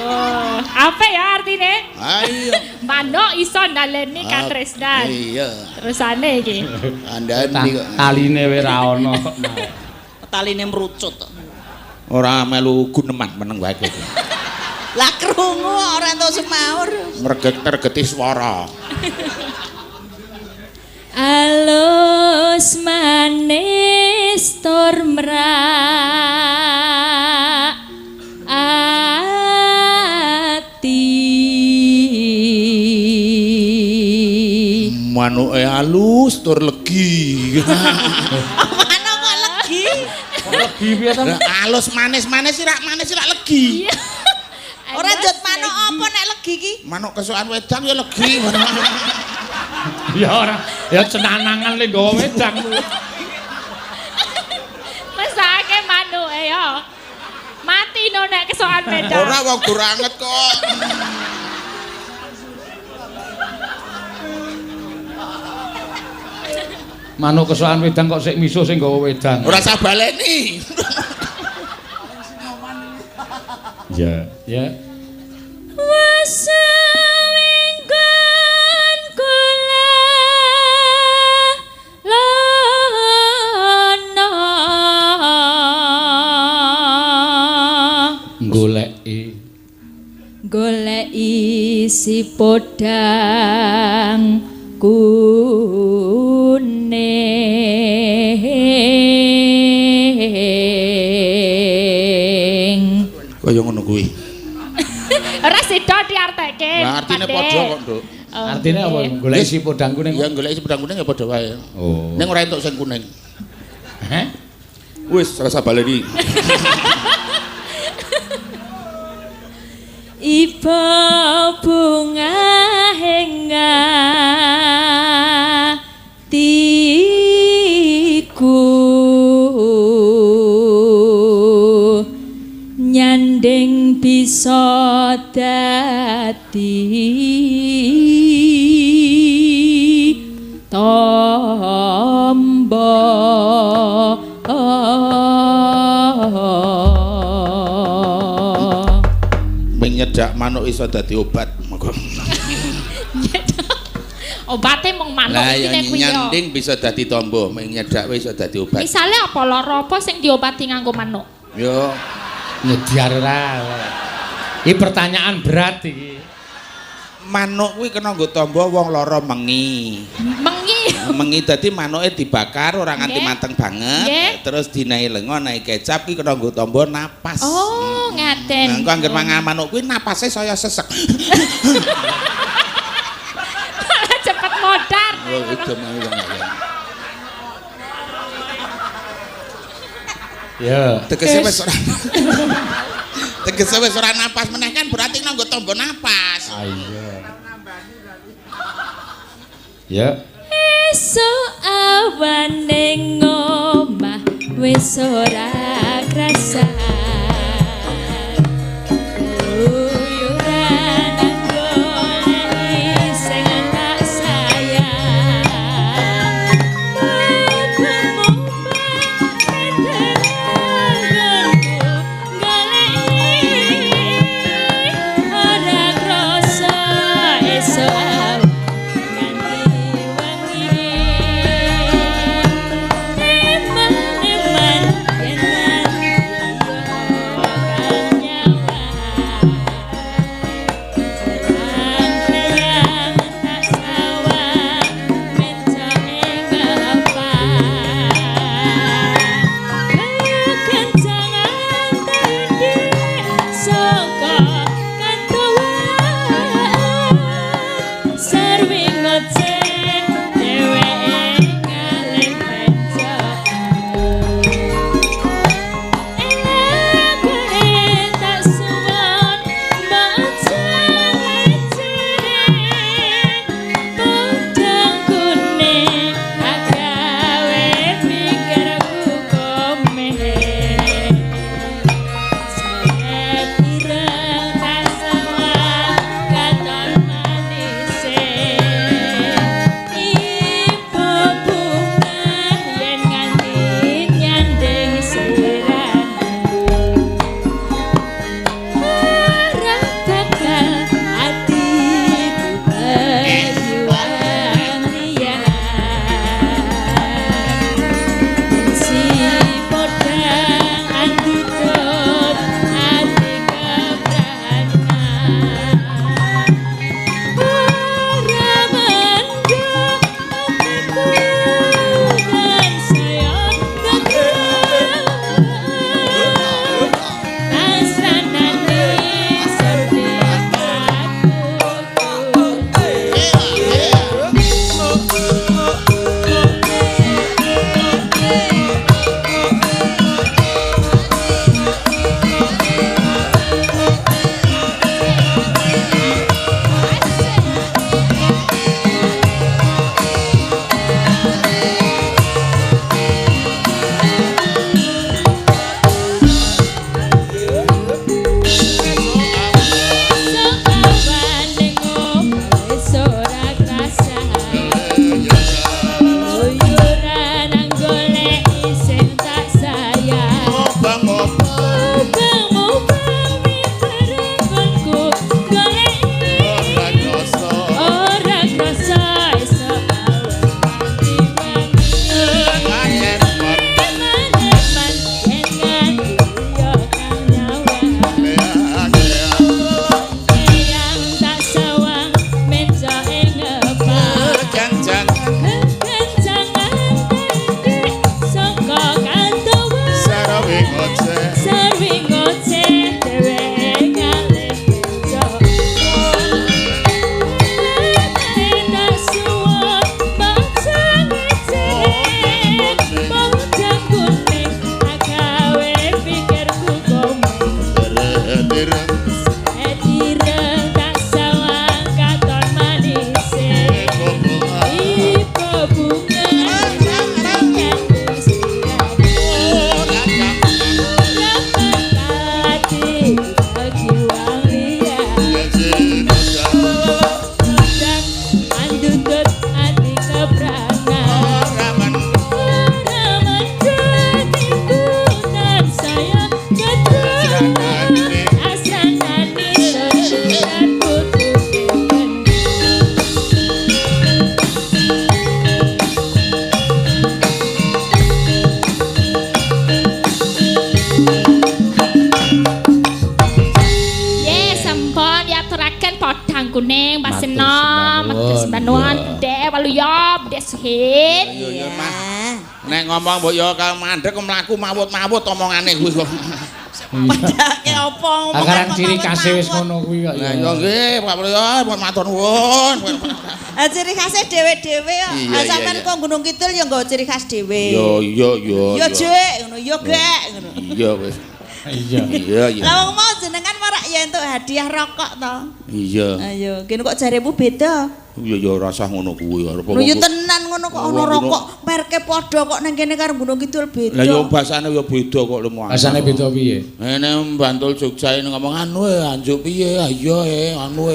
Oh, apa ya artine? Ayo. Manuk iso naleni katresnan. Iya. Terusane iki. Andani kok. Taline wis ra ono. Taline mrucut. Ora melu guneman meneng wae kowe. Lah krungu ora entuk semaur. Mreget-regeti swara. Alus manis tur mrak ati. Manuke halus tur legi. Mana kok legi? Legi piye to? Halus manis-manis rak legi. Ora njot manuk apa nek legi ki? Manuk kesukaan wedang ya legi. Ya ora, ya cenanangan le nggawa wedang. Mesake manuke ya. Mati no nek kesokan wedang. Ora wong gur anget kok. Manuk kesokan wedang kok sik miso sing nggawa wedang. Ora usah baleni. Ya, ya. Wasenggon kula lono goleki si podang kuning. Kaya ngono kuwi. Ora sida diarteke. Lah artine padha kok, Nduk. Artine apa? Golek si podang kuning. Ya golek si podang kuning ya padha wae. Oh. Ning ora entuk sing kuning. Heh? Wis rasa baleni. Iba bunga hingatiku nyanding bisa dadi tombo. Nyedak manuk iso dadi obat. Obate mung manuk Lah iki ya nek kuwi ya. nyanding bisa dadi tombo, ming nyedak wis iso dadi obat. Misale apa lara apa sing diobati nganggo manuk? Yo Nyediar ra. Iki pertanyaan berat iki. manuk kuwi kena nggo tombo wong lara mengi. Mengi dadi manuke dibakar ora nganti mateng banget, terus dinae lenga nae kecap ki kena nggo tombo napas. Oh, ngaten. Engko anggere mangan manuk kuwi napase saya sesek. Cepet modar. Oh, itu mau Ya. tegese wis ora. Tegese wis ora napas meneh kan berarti nggo tombo napas. Ah iya. Ya. Esuk awan ning omah wis ora krasa. hang kuning Mas Enom matur sembanuan gede waluya gede suhin. Iya Mas. Nek ngomong mbok yo karo mandek mlaku mawut-mawut omongane kuwi kok. Padake apa ngomong. Akaran ciri khas wis ngono kuwi kok. Lah yo nggih Pak Mulya pun matur nuwun. Ciri khasnya dhewe-dhewe kok. Sampeyan kok Gunung Kidul ya nggawa ciri khas dhewe. Yo. Yo jek ngono, yo gek ngono. Iya wis. Iya. Lah wong mau jenengan marak ya entuk hadiah rokok to. Iya. Ayo, kene kok jaremu beda. Iya ya rasah ngono kuwi arep. Lho yo tenan ngono kok ana rokok merke padha kok ning kene karo Gunung Kidul beda. Lah yo basane yo beda kok lho. Basane beda piye? Ngene Bantul Jogja ini ngomong anu anjuk piye? Iya anu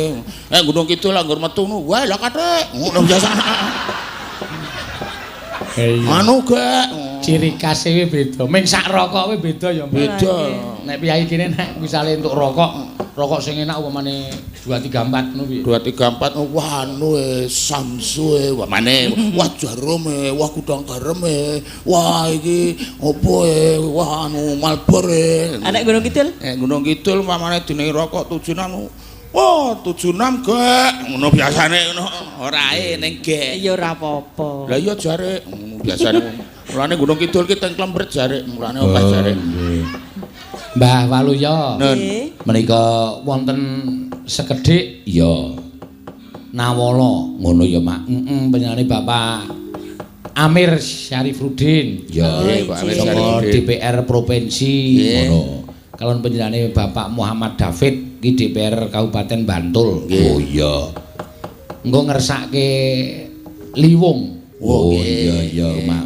Gunung Kidul anggur metu nu. Wah lah kathik. Ngono biasa. Anu gak ciri khas e beda. Ming sak rokok kuwi beda ya, beda. Nek piyai kene nek misale entuk rokok sing enak upamane 2 3 4 ngono piye? 2 3 4 wah anu Samsu wah maneh wah jarum wah kudang garam wah iki opo wah anu Malbor Anak Gunung Kidul? Gunung Kidul upamane dene rokok 76 oh 76 gek ngono biasane ngono ora ning gek Ya ora apa-apa. lah iya jare biasane mulane Gunung Kidul ki teng Klembret jare mulane opah jare Mbah Waluya Nggih. menika wonten sekedhik ya nawala ngono ya Mak panjenengane Bapak Amir Syarifudin ya Pak Amir Syarifudin DPR provinsi ngono kalon panjenengane Bapak Muhammad David ki DPR Kabupaten Bantul oh iya engko ngersake liwung oh iya Mak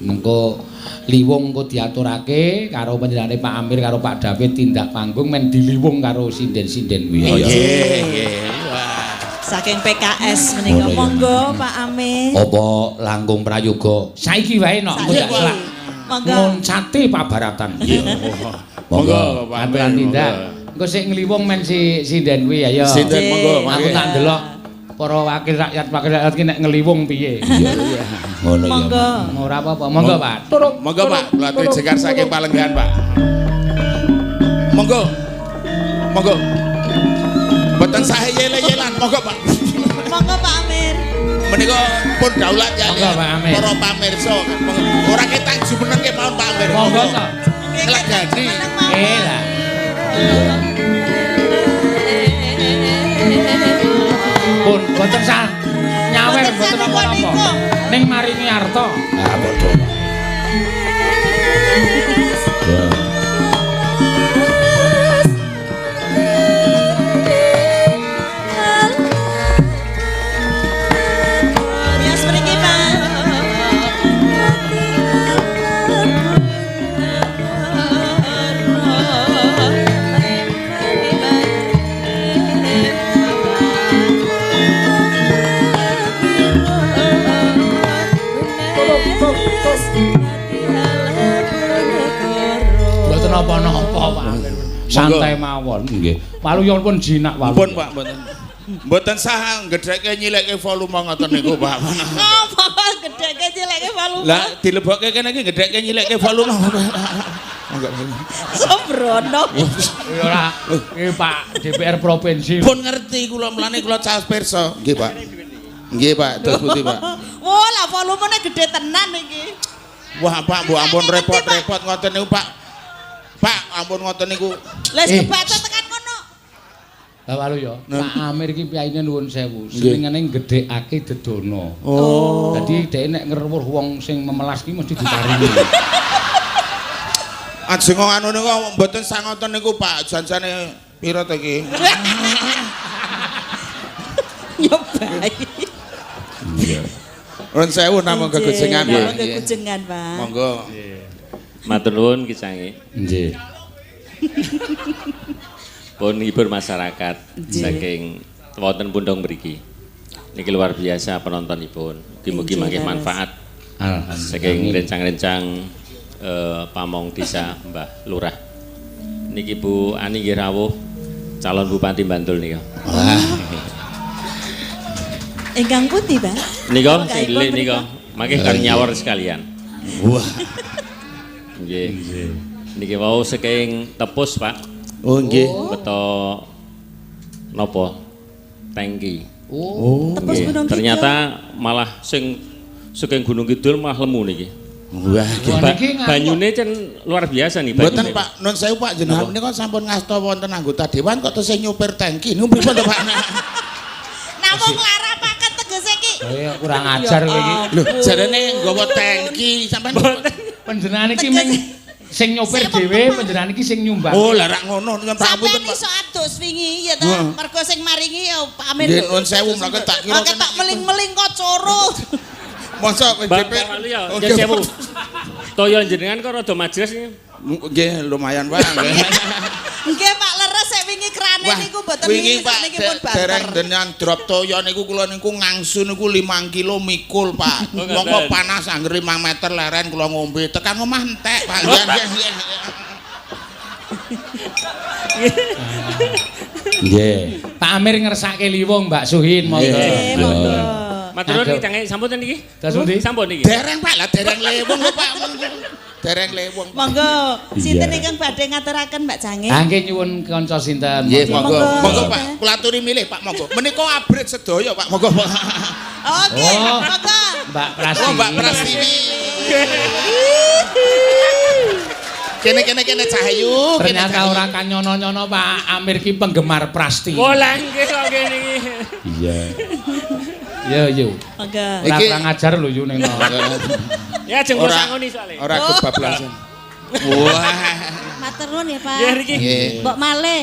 mengko liwung kok diaturake karo panjenengane Pak Amir karo Pak David tindak panggung men diliwung karo sinden-sinden kuwi. Oh nggih. Saking PKS menika monggo Pak Amir. Apa langkung prayoga saiki wae nok Monggo. ngoncate pabaratan. Monggo aturan tindak. Engko sik ngliwung men si sinden kuwi ayo. Sinden monggo. Aku tak ndelok para wakil rakyat ki nek ngliwung piye. Iya. Ngono ya. Monggo. Ora apa-apa. Monggo, Pak. Turun. Monggo Pak, kula aturi jegar saking Palenggan, Pak. Monggo. Monggo. Mboten sae yele-yelan, monggo Pak. Monggo Pak Amir. Menika pun daulat ya. Monggo Pak Amir. Para pamirsa, ora ketang jumenenge mawon Pak Amir. Monggo to. Legani. Lah. Pun boten sah nyawer boten apa-apa. Ning maringi arta. Ah padha. Rias mriki Pak. Mboten napa-napa, Pak. Santai mawon nggih. Waluya pun jinak waluya. Pun Pak, mboten. Mboten sah gedheke nyilekke volume ngoten niku, Pak. Apa gedheke cilekke volume? Lah dilebokke kene iki gedheke nyilekke volume. Sobrono. Ora, iki Pak DPR provinsi. Pun ngerti kula mlane kula caos pirsa. Nggih, Pak. Nggih, Pak. Terus putih, Pak. Oh, lah volumene gede tenan iki. Wah, Pak, mbok ampun repot-repot ngoten niku, Pak. Pak, ampun ngoten niku. Les kebaca tekan ngono. Lah Waluya, Pak Amir iki piyaine nuwun sewu, senengane gedhekake dedono. Oh. Dadi dhek nek ngeruwuh wong sing memelas ki mesti diparingi. Ajeng anu niku mboten sangoten niku, Pak. Janjane pira to iki? Nyobai. Iya. Nuwun sewu namung kegujengan, Pak. Namung kegujengan, Pak. Monggo. Matur nuwun Ki Canggih. Nggih. Pun hibur masyarakat saking wonten pundhong mriki. Niki luar biasa penontonipun. Mugi-mugi mangke manfaat saking rencang-rencang pamong desa Mbah Lurah. Niki Bu Ani nggih rawuh calon Bupati Bantul nika. Wah. Ingkang pundi, Pak? Nika sing delik nika. Mangke kan nyawar sekalian. Wah. Nggih. Niki wau saking Tepus, Pak. Oh, nggih. Beto napa? tangki. Oh. Tembus Nggih, Gunung Kidul. ternyata malah sing saking Gunung Kidul malah lemu niki. Wah, niki ngawur. Banyune cen luar biasa nih mboten banyune. Pak, nun sewu Pak jenengan menika sampun ngasta wonten anggota dewan kok tesih nyupir tangki. Niku pripun to Pak? Namung larapaken tegese iki. Kaya kurang ajar kowe iki. Lho, jarene nggawa tangki sampean Panjenengan iki mung sing nyopir dhewe, panjenengan iki sing nyumbang. Oh, lah rak ngono nyuwun pangapunten Sampeyan Pak. iso adus wingi ya to. Mergo sing maringi ya Pak Amir. Nggih, nun sewu mlake tak kira Oke tak meling-meling kok coro. mosok Bang DP. Walu ya, sewu. Toyo jenengan kok rada majes iki. Nggih, lumayan Pak. Nggih Pak leres sik wingi krane niku mboten wingi wingi Pak sakniki pun dereng banter. denyan drop toyo niku kula niku ngangsu niku 5 kilo mikul Pak. Oh, Mongko ngaten. panas angger 5 meter leren kula ngombe tekan omah entek Pak. Nggih. Pak Amir ngersake liwung Mbak Suhin monggo. Nggih, monggo. Matur nuwun Aduh. iki Cang sampun niki? Terus pundi? Sampun niki. Dereng Pak lah dereng lewung lho Pak. Dereng lewung. Monggo, sinten Iya. ingkang badhe ngaturaken Mbak Jange? Nggih nyuwun kanca sinten. Nggih, monggo. Monggo. Monggo Pak, kula aturi milih Pak, monggo. Menika abrit sedaya Pak, monggo Pak. Oh, nggih, Oh. monggo. Mbak Oh, Prastiwi. Mbak Prastiwi. Kene Cahayu. kene Ternyata Cahayu. orang kan nyono-nyono Pak Amir ki penggemar Prasti. Oh lah nggih kok ngene iki. Iya. Yo. Monggo. Ora Iki- kurang ajar lho yo ning no. Ya jenggo Ora- sangoni soalé. Ora kebablasan. Wah. Matur nuwun ya, Pak. Nggih niki. Nggih. Mbok malih.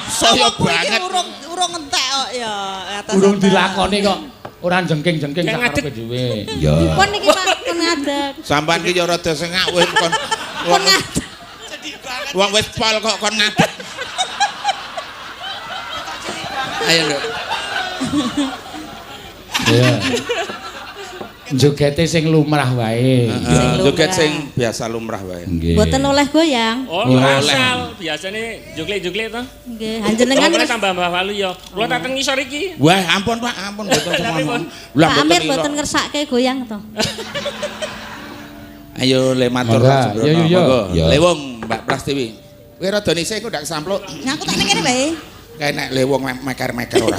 Saya Apa kuwi iki banget. urung entek kok ya atas. Urung dilakoni kok. Ora jengking-jengking Kayak sak karepe ngadeg. dhewe. Iya. Pun niki Pak, pun ngadeg. Sampan ki ya rada sengak wis kon. Pun ngadeg. Wong wis pol kok kon ngadeg. Ayo lho. Iya. Jogete sing lumrah wae. Joget sing biasa lumrah wae. Nggih. Mboten oleh goyang. Oh, Ora asal biasane juklik-juklik to. Nggih, panjenengan Kalau wis tambah Mbah Walu ya. Kula tak teng ngisor iki. Wah, ampun Pak, ampun mboten semono. Lah Pak Amir mboten mboten ilok. ngersake goyang to. Ayo le matur Monggo. Sembrono, Yo. monggo. Yo. Lewung Mbak Prastiwi. Kowe rada nisih ku ndak sampluk. Ngaku tak ning kene bae. Kae nek lewung meker-meker ora.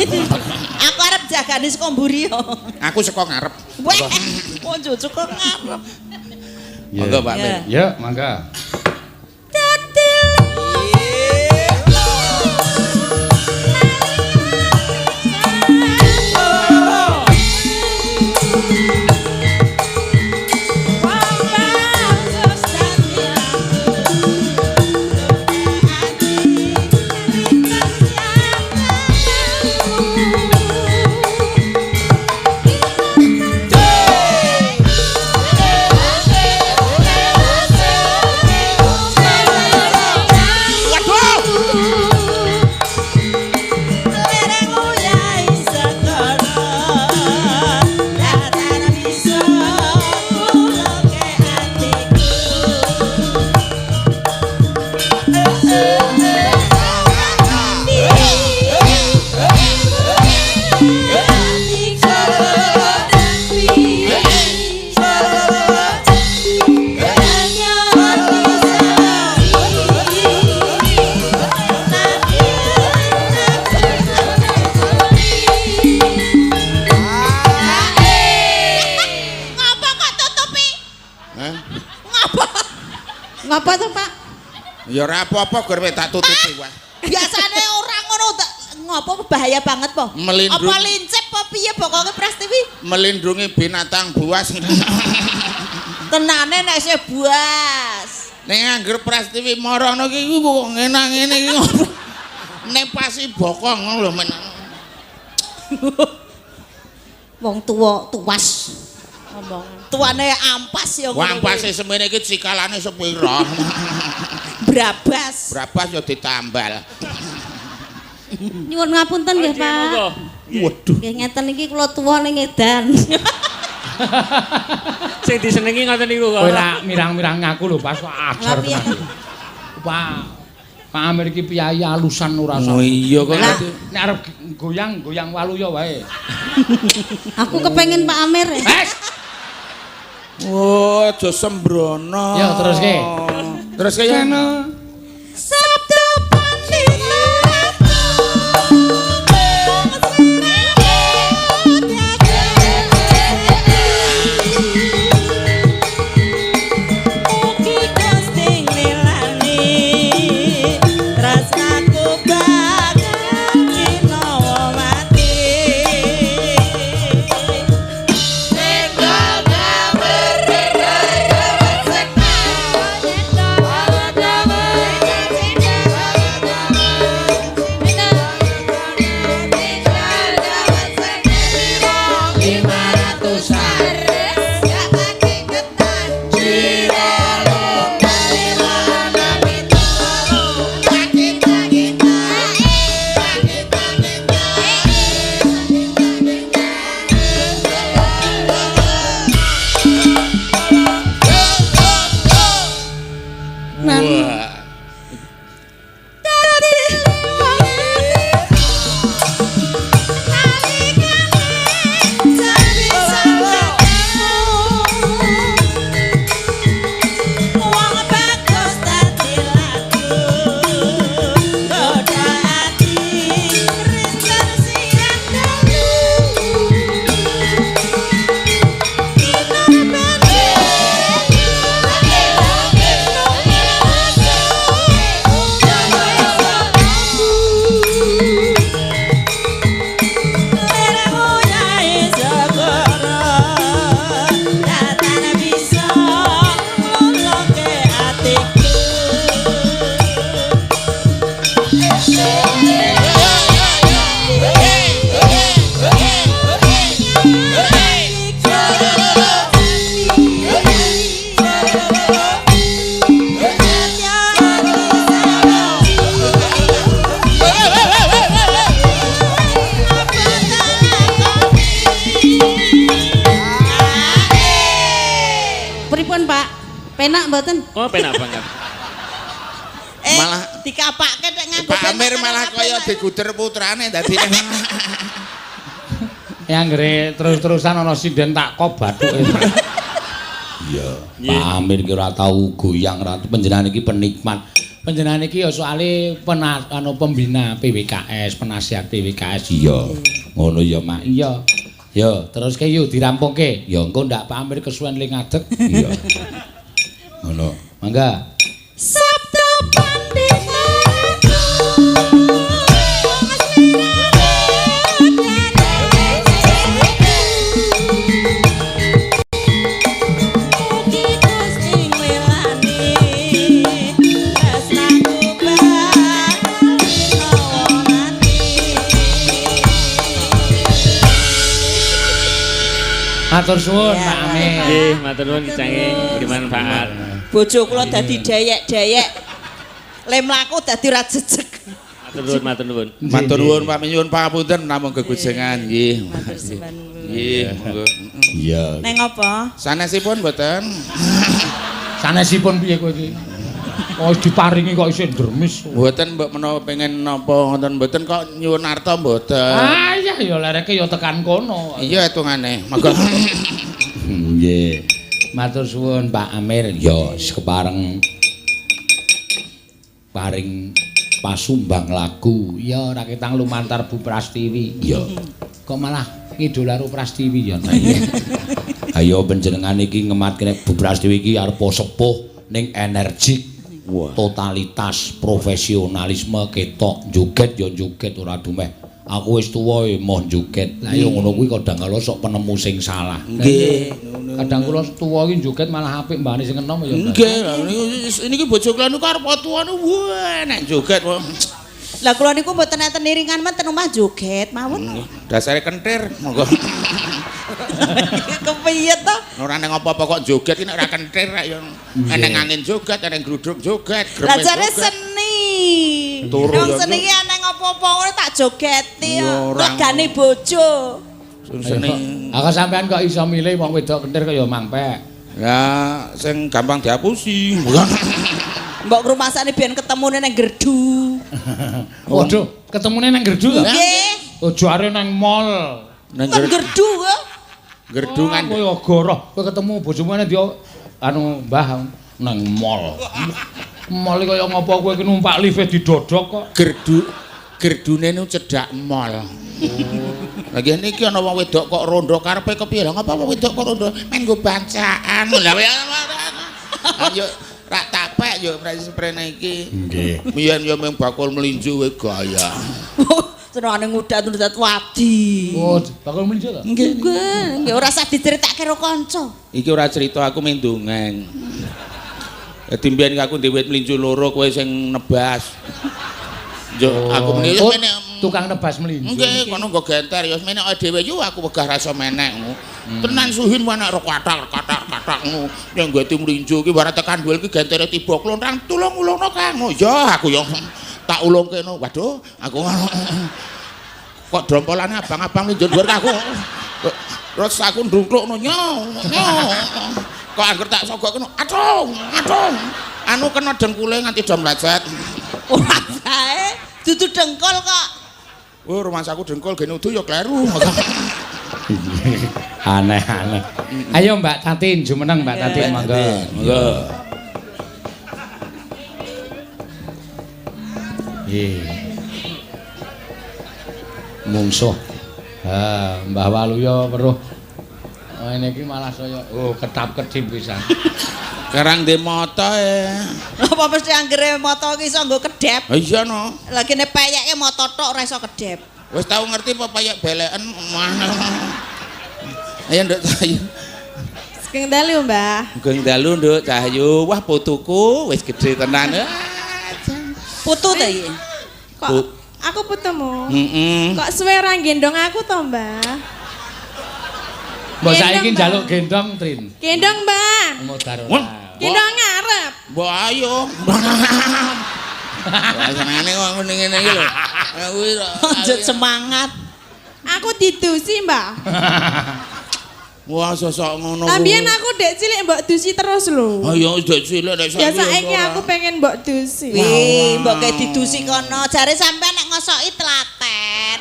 Aku arep jagani saka mburi yo. Aku saka ngarep. Weh, kok jujuk kok ngarep. Monggo Pak Amir. Ya. Ya, mangga. Ngapa kok tutupi? Hah? Ngapa? Ngapa tuh, Pak? Ya ora apa-apa gur tak tutupi wae. Biasane orang ngono tak ngopo bahaya banget po. Melindung. Apa lincip apa piye pokoke Prastiwi? Melindungi binatang buas. Tenane nek isih buas. Ning angger Prastiwi marono ki kok ngene iki ngopo? Nepasi bokong ngono lho men. Wong tuwa tuwas. Ngomong. Tuane ampas ya Wah, ampase semene iki cikalane sepira. Brabas. Brabas ya ditambal. Nyuwun ngapunten nggih, Oke, Pak. monggo. Waduh. Nggih ngeten iki kula tuwa ning edan. Sing disenengi ngoten niku kok. Kowe ra mirang-mirang ngaku lho pas kok ajar Lah, piye? tenan. Pak Amir iki piyayi alusan ora Oh iya kok. Nek arep goyang walu ya wae. Aku kepengen Pak Amir. Wes. Oh, aja sembrono. Ya, teruske. Teruske ya. Sono. Sabtu pandinganku mboten? Oh, penak banget. Malah dikapake nek nganggo Pak Amir malah kaya diguder putrane dadi yang gere terus-terusan ana sinden tak kok bathuke. Iya, Pak Amir ki ora tau goyang ratu panjenengan iki penikmat. Panjenengan iki ya soalé pembina PWKS, penasihat PWKS. Iya. Ngono ya, Mak. Iya. Ya, terus ke yuk dirampungke. Ya engko ndak Pak Amir kesuwen ling ngadeg. Iya. Ngono. Mangga. Sabtu pandita Matur suwun Pak Amir. Nggih, matur nuwun saking bermanfaat. bojo kula dadi dayek-dayek. Le mlaku dadi ra jejeg. Matur nuwun, matur nuwun. Matur nuwun Pak nyuwun pangapunten namung gegujengan nggih. Matur sampean. Nggih, monggo. Iya. Neng apa? Sanesipun mboten. Sanesipun piye kowe iki? Oh diparingi kok isih dermis. Mboten mbok menawa pengen napa ngoten mboten kok nyuwun arta mboten. Ah iya ya lereke ya tekan kono. Iya hitungane. Monggo. Nggih. Matur suwun Pak Amir ya kepareng paring pasumbang lagu ya ora ketang lumantar Bu Prastiwi. Ya. Kok malah ngidolaru Prastiwi ya. Ayo panjenengan iki ngematke Bu Prastiwi iki arep sepuh ning energik. Totalitas profesionalisme ketok joget ya joget ora dumeh aku wis tuwa moh joget lah ya ngono kuwi kadang kala sok penemu sing salah Nggih kadang kula tuwa iki joget malah apik mbane sing enom ya nggih niki bojo kula niku arep tuwane wah nek joget Lah kula niku mboten enten iringan men ten omah joget mawon. dasare kentir monggo Kepiye to? ora nang apa-apa kok joget iki nek ora kentir ya eneng angin joget eneng gluduk joget Lah gremes jare joget seni. Turu Wong ya, seni ki eneng apa-apa ngono tak jogeti Ya, ya. ora Legane bojo. seni aku sampean kok iso milih wong wedok kentir kaya Mang Pek ya sing gampang dihapusi Mbok rumasane biyen ketemune nang gerdu. waduh ketemune nang gerdu to Nggih. ojo are nang mall nang Nang gerdu kok. gerdungan kowe goroh kowe ketemu bojomu nek dia anu Mbah nang mall mall kaya ngopo kowe iki numpak lift didodok kok gerdune nu cedhak mall. Lagi niki ana wong wedok kok rondo karepe kepiye lho ngapa wong wedok kok rondo menggo bancaan. Lah ayo rak tapek yo sprene iki. Nggih. Biyen yo mung bakul melinju wae gaya. Senengane ngudat-ngudat wadi. oh bakal melinjo to Nggih, nggih ora usah diceritake karo kanca. Iki ora cerita aku mung dongeng. Dadi mbiyen aku dhewe melinju loro kowe sing nebas. Yo aku muni oh, menek tukang nebas melinjo nggih kono nggo genter ya menek dhewe yo aku wegah rasa menek. Tenan suhin menek ro katak-katak yang gue tim melinju ki barang tekan duel ki gentere tiba klontang tulung ulungno Kang. Ya aku yo tak ulungke no. Waduh aku kok drompolane abang-abang njur dhuwur aku. Terus aku ndrungklukno nyo. Kok angger tak sogok keno atung. Anu kena dengkule nganti do mlacet. Ora sae, dudu dengkol kok. Oh, rumah saku dengkul gene udu ya kleru. aneh-aneh ayo Mbak Tatin jumeneng Mbak Tatin monggo Monggo. mungsuh Mbah Waluya weruh ini iki malah saya ketap-ketip pisan Karang de mata Apa mesti anggere mata iki iso nggo kedep? Iya no. Lagi nek peyeke mata tok ora iso kedep. Wis tau ngerti apa payek beleken. Ayo Nduk Cahyu. Saking dalu, Mbah. Geng dalu Nduk Cahyu. Wah putuku wis gede tenan. Putu ta iki? Kok aku putumu? Heeh. Kok suwe ora gendong aku to, Mbah? Mbok saiki Gendong, njaluk Mbah. gendong Trin Gendong, Mbah. modar Wah. Gendong ngarep. Mbok ayo. Wah senengane kok ngene iki lho. Kuwi. Lanjut semangat. Aku didusi, Mbah. Wah, sosok ngono. También aku dek cilik mbok dusi terus lho. Oh iya, dek cilik nek Ya saiki aku pengen mbok dusi. Wih, mbok kayak didusi kono. Jare sampean nek ngosoki telaten.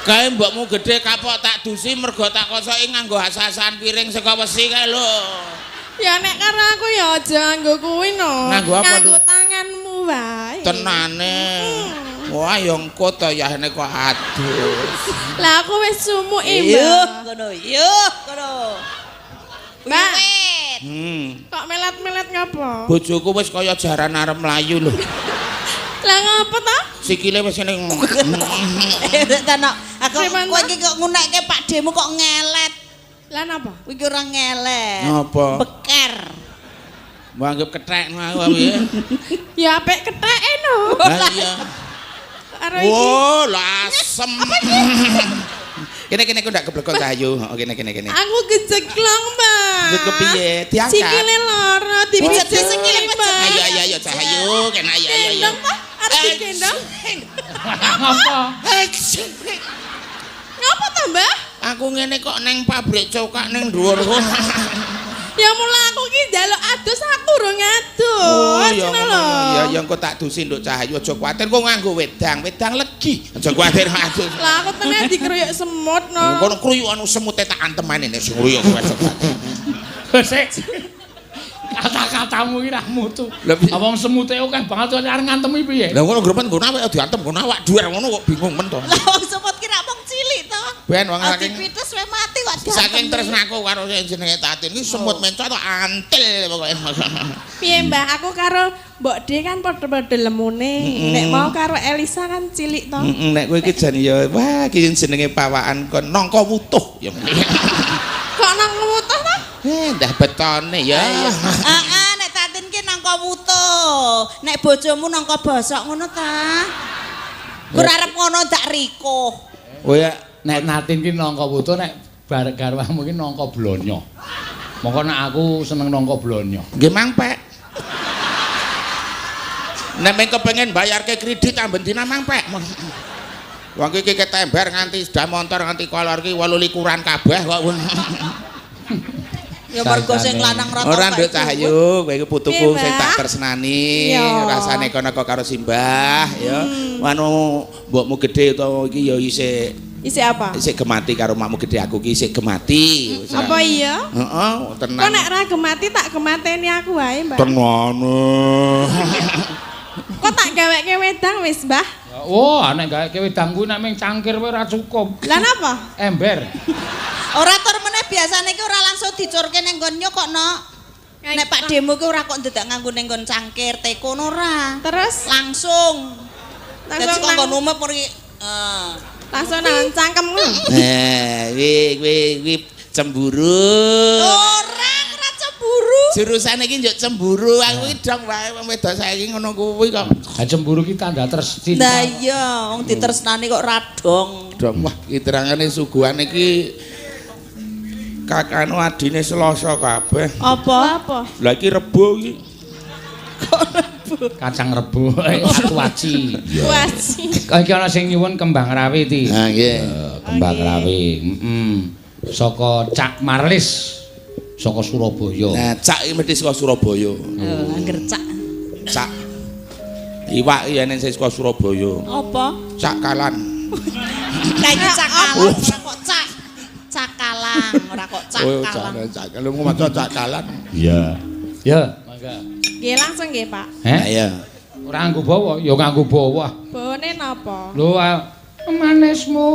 Kae mbokmu gedhe kapok tak dusi mergo tak kosoki nganggo asasan piring saka wesi kae lho. Ya nek karo aku ya aja nganggo kuwi no. Nganggo apa, Nganggo tanganmu wae. Tenane. Wah, ya engko to ya nek kok adus. Lah aku wis sumuk Yuh, kono. Yuh, kono. Mbak. Hmm. Kok melet-melet ngapa? Bojoku wis kaya jaran arep mlayu lho. Lah ngapa ta? Sikile wis ngene. Tenan. Aku kowe iki kok ngunekke Pak Demu kok ngelet. Lah napa? Kuwi ki ora ngelet. Napa? Beker. Mbok anggap kethek aku piye? Ya apik ketheke no. Lah iya. Karo iki. Wo, lasem. Kene aku ndak keblekon Cahayu. Oh, kene. Aku kejeglong, Mbak. Wis kepiye? Diangkat. Sikile lara Pijet dipijit sikile pecah. Ayo Cahayu, kene ayo. Gendong, Pak. Arep digendong. Ngapa? Ngapa to, Mbak? Aku ngene kok neng pabrik cokak ning dhuwur kok. Ya mula aku ki njaluk adus aku urung adus. ya Ngono ngono. lho. Ya engko tak dusi nduk Cahayu aja kuwatir kok nganggo wedang legi. Aja kuwatir adus. Lah aku tenan dikeruyuk semut no. Kono kruyuk anu semute tak antemane nek sing kruyuk kuwi. Sik. Kata-katamu iki ra mutu. Lah, piye? Apa wong semute akeh banget kok arep ngantemi piye? Lah ngono grepen nggo awake diantem nggo awak dhuwur ngono kok bingung men to. Lah wong semut ki rak wong cilik to. Ben wong Saking saking pites wae mati kok. saking tresnaku karo sing jenenge Tatin iki semut mencok to antil pokoke. Piye Mbak, aku karo Mbok D kan padha-padha lemune. Nek mau karo Elisa kan cilik to. Nek kowe iki jan ya wah iki jenenge pawakan kon nangka wutuh ya. Kok nang ngutuh to? Ndah betone ya. Heeh, nek Tatin ki nangka wutuh. Nek bojomu nangka bosok ngono ta. Ora arep ngono dak riko. Oh ya Nek Natin ki nangka wutuh nek bareng garwamu ki nangka blonyo. Mongko nek aku seneng nangka blonyo. nggih Mang Pek. Nek meng kepengin bayarke kredit amben dina Mang Pek. Wong iki ketember nganti sepeda motor nganti kolor ki 28-an kabeh kok. Ya mergo sing lanang rata. Ora nduk Cahayu, kowe iki putuku Piye, sing tak Mbak? tresnani. Iya. Rasane kono karo Simbah ya. Anu mbokmu gedhe utawa iki ya Isi apa? isih gemati karo makmu gedhe aku ki isih gemati. Apa iya? Heeh, Kok tenan. nek ra gemati tak gemateni aku wae, Mbak. Tenane. Kok tak gaweke wedang wis, Mbah? Wah, nek gaweke wedang kuwi nek ming cangkir wae ora cukup. Lah napa? Ember. Ora tur meneh biasane ki ora langsung dicurke ning nggon nyokokno. Nek Pak Demo ki ora kok ndedak nganggo ning nggon cangkir, teko ora. Terus Langsung. Dadi langsung kok nggon nang, umep mriki. langsung nang cangkemmu. Kuwi cemburu. Ora cemburu. Jurusan iki njuk cemburu. Aku iki dong wae wong wedok saiki ngono kuwi kok. Ha cemburu ki tanda tercinta. Lah iya, wong ditresnani kok radong. Dong wah iki terangane suguhan iki kakanu adine Selasa kabeh. Apa? Apa? Lah iki Rebo iki. Kacang rebo aku waci. Waci. Kok iki ana sing nyuwun kembang rawi ti. Ha nggih. Kembang rawi. Saka Cak Marlis. Saka Surabaya. Nah, cak iki mesti saka Surabaya. Angger cak. Cak. Iwak iki yen sing saka Surabaya. Apa? Cakalan. Kayak cakalang, ora kok cak. Cakalang, ora kok Oh, cakalang. cakalan. Lu mau maca cakalan. Iya. Ya, mangga. Nggih langsung nggih, Pak. Ayo. Ora nganggo bawa, ya nganggo bawa. Bawane napa? Lho, manismu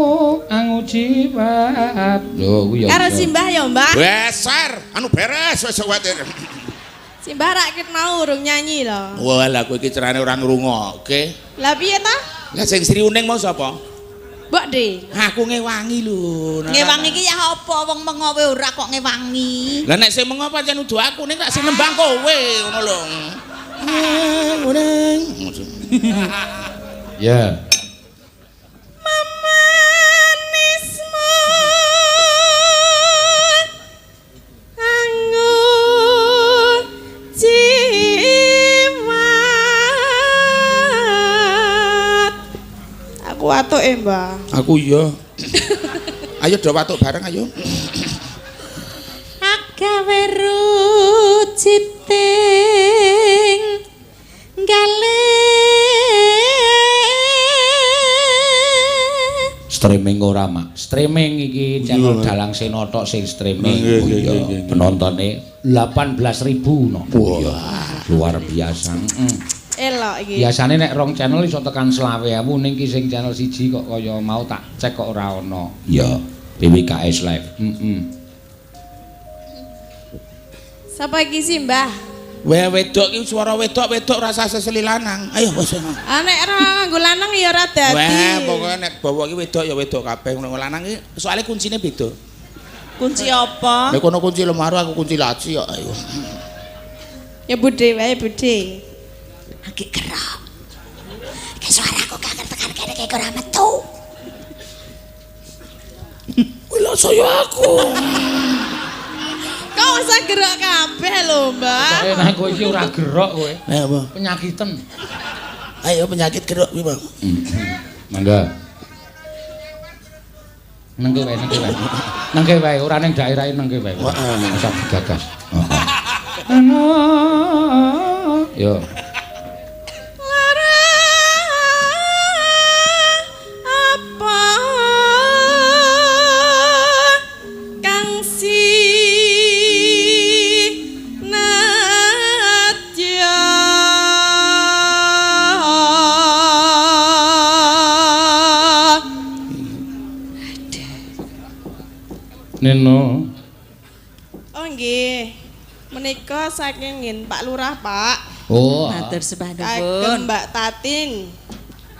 angu jiwat. Lho, kuwi ya. Karo Simbah ya, Mbak. Besar, anu beres wis kuwatir. Simbah rakit mau urung nyanyi lho. Wah, lah kowe iki cerane ora ngrungokke. Lah piye ta? Lah sing Sri Uning mau sapa? Mbok D. Aku ngewangi lho. Ngewangi iki ya apa wong mengo wae ora kok ngewangi. Lah nek sing mengo pancen nudu aku ning tak sing nembang kowe ngono lho. Uning. Ya. Manismu angu jiwat. Aku atuke, Mbah. Aku iya. Ayo do watuk bareng ayo. Agawe ruciting gale streaming ora mak streaming iki channel Dalang Senotok sing streaming penontone 18.000 no. Wah luar biasa. Elok iki. Biasane nek rong channel iso tekan 20.000 ning ki sing channel siji kok kaya mau tak cek kok ora ono. Ya PWKS live. Sapa iki sih, Mbah? Wedok iki swara wedok rasa seseli lanang. Ayo wis. Nek ora nganggo lanang ya ora dadi. Wah, pokoke nek bawa iki wedok ya wedok kabeh ngono lanang iki soalnya kuncine beda. kunci apa? Nek kono kunci lemari aku kunci laci kok. Ayo. Ya budhe wae budhe. Lagi gerak. Kayak suaraku kangen tekan kene kayak ora metu. Wila saya aku. Kau usah gerak kabeh lho, Mbak. Nek kowe iki ora gerok kowe. Ayo, Bang. Penyakiten. Ayo penyakit gerok iki, Bang. Mangga. Nengke wae, nengke wae. Nengke wae, ora ning daerahe nengke wae. Heeh. Usah digagas. Yo. Apa kang si nadya Neno. Oh nggih menika saking ngin Pak Lurah Pak. Oh. Matur sembah Kagem nuwun. Mbak Tatin.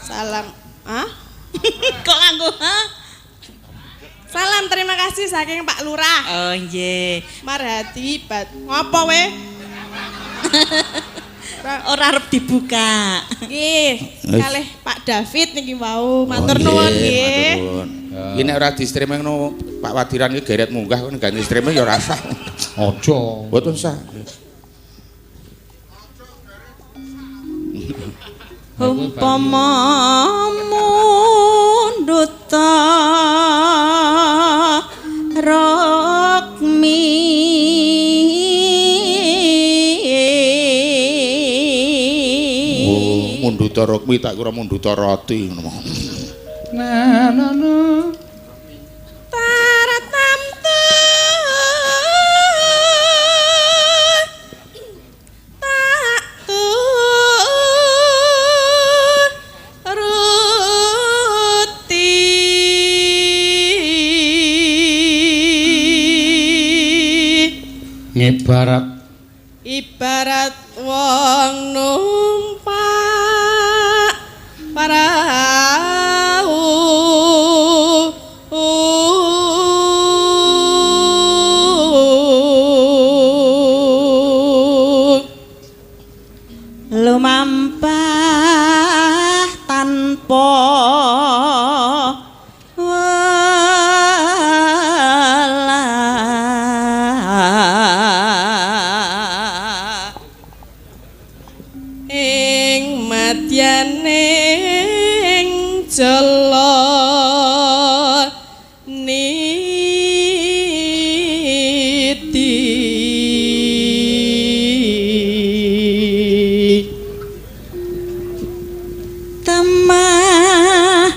Salam. Hah? Kok nganggo ha? Salam terima kasih saking Pak Lurah. Oh nggih. Marhati bat. Ngopo we? Ora arep dibuka. Nggih, kalih Pak David niki wau. Matur nuwun nggih. Iki nek ora di streaming no Pak Wadiran iki geret munggah kok ganti streaming ya ora sah. Aja. Mboten sah. Umpama munduta rokmi Munduta Rokmi tak kira munduta roti ngono. Na. Taratamtu taktu ruti ibarat wong numpak perahu lumampah tanpa welah ing madyaning jala niti temah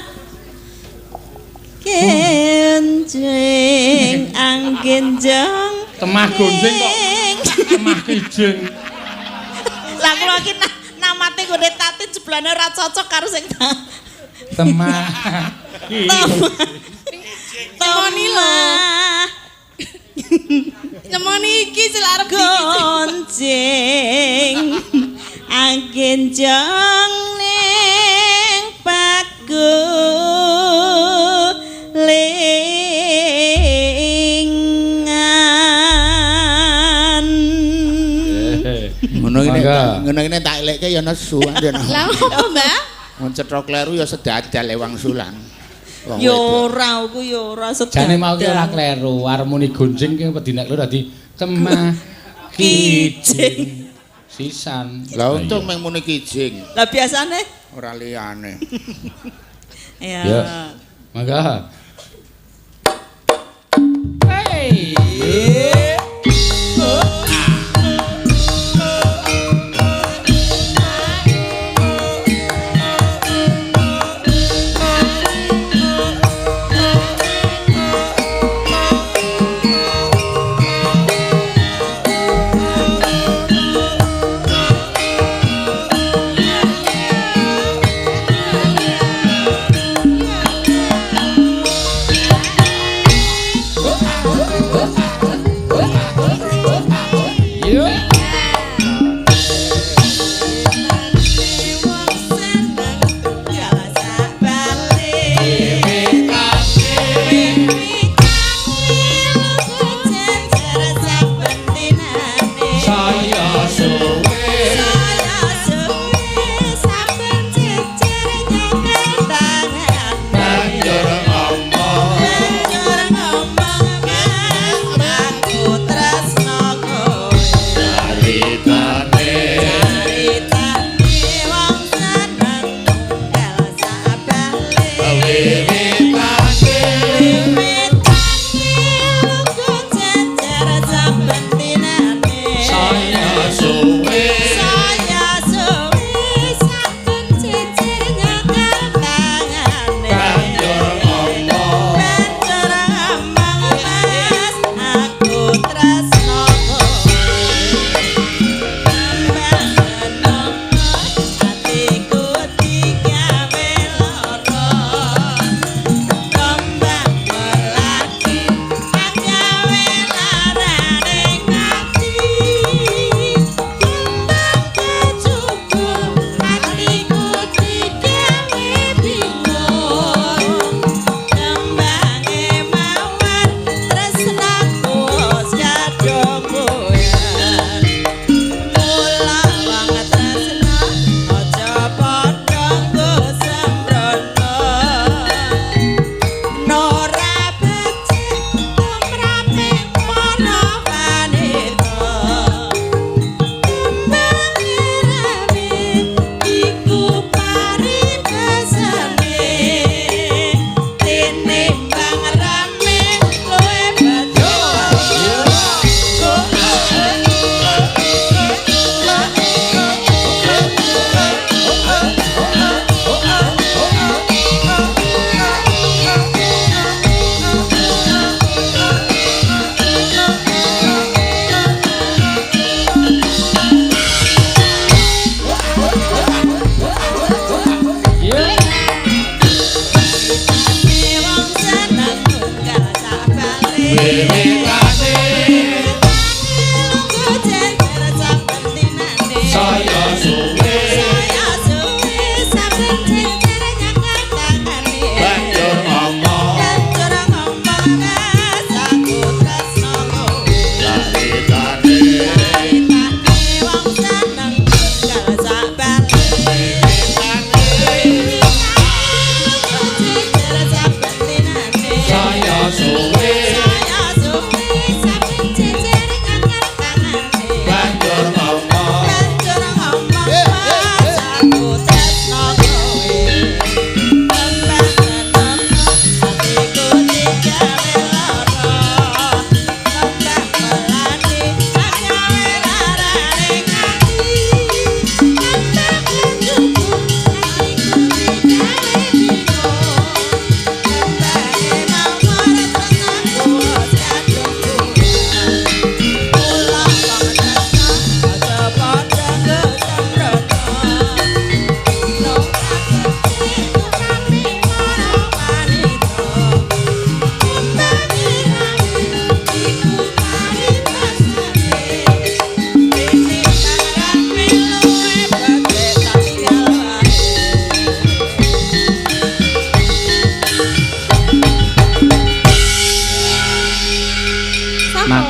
kenjing anggenjang Temah gonjeng kok temah kijing. lah kula iki namate gone Tatin jebulane ora cocok karo sing Temah. Temoni lho. Nemoni iki selarep gonjing anggenjang ning pagulingan Ngono iki tak elekke ya nesu. Lah opo, Mbak? Mun cetha kleru ya sedadal ewang sulang. Wong ya wedok. ora aku ya ora sedang Jane mau ki ora kleru, arep muni gonjing ki wedi nek kleru dadi temah kijing. Sisan. Lah untung meng muni kijing, lah biasane ora liyane. ya Ya. Mangga.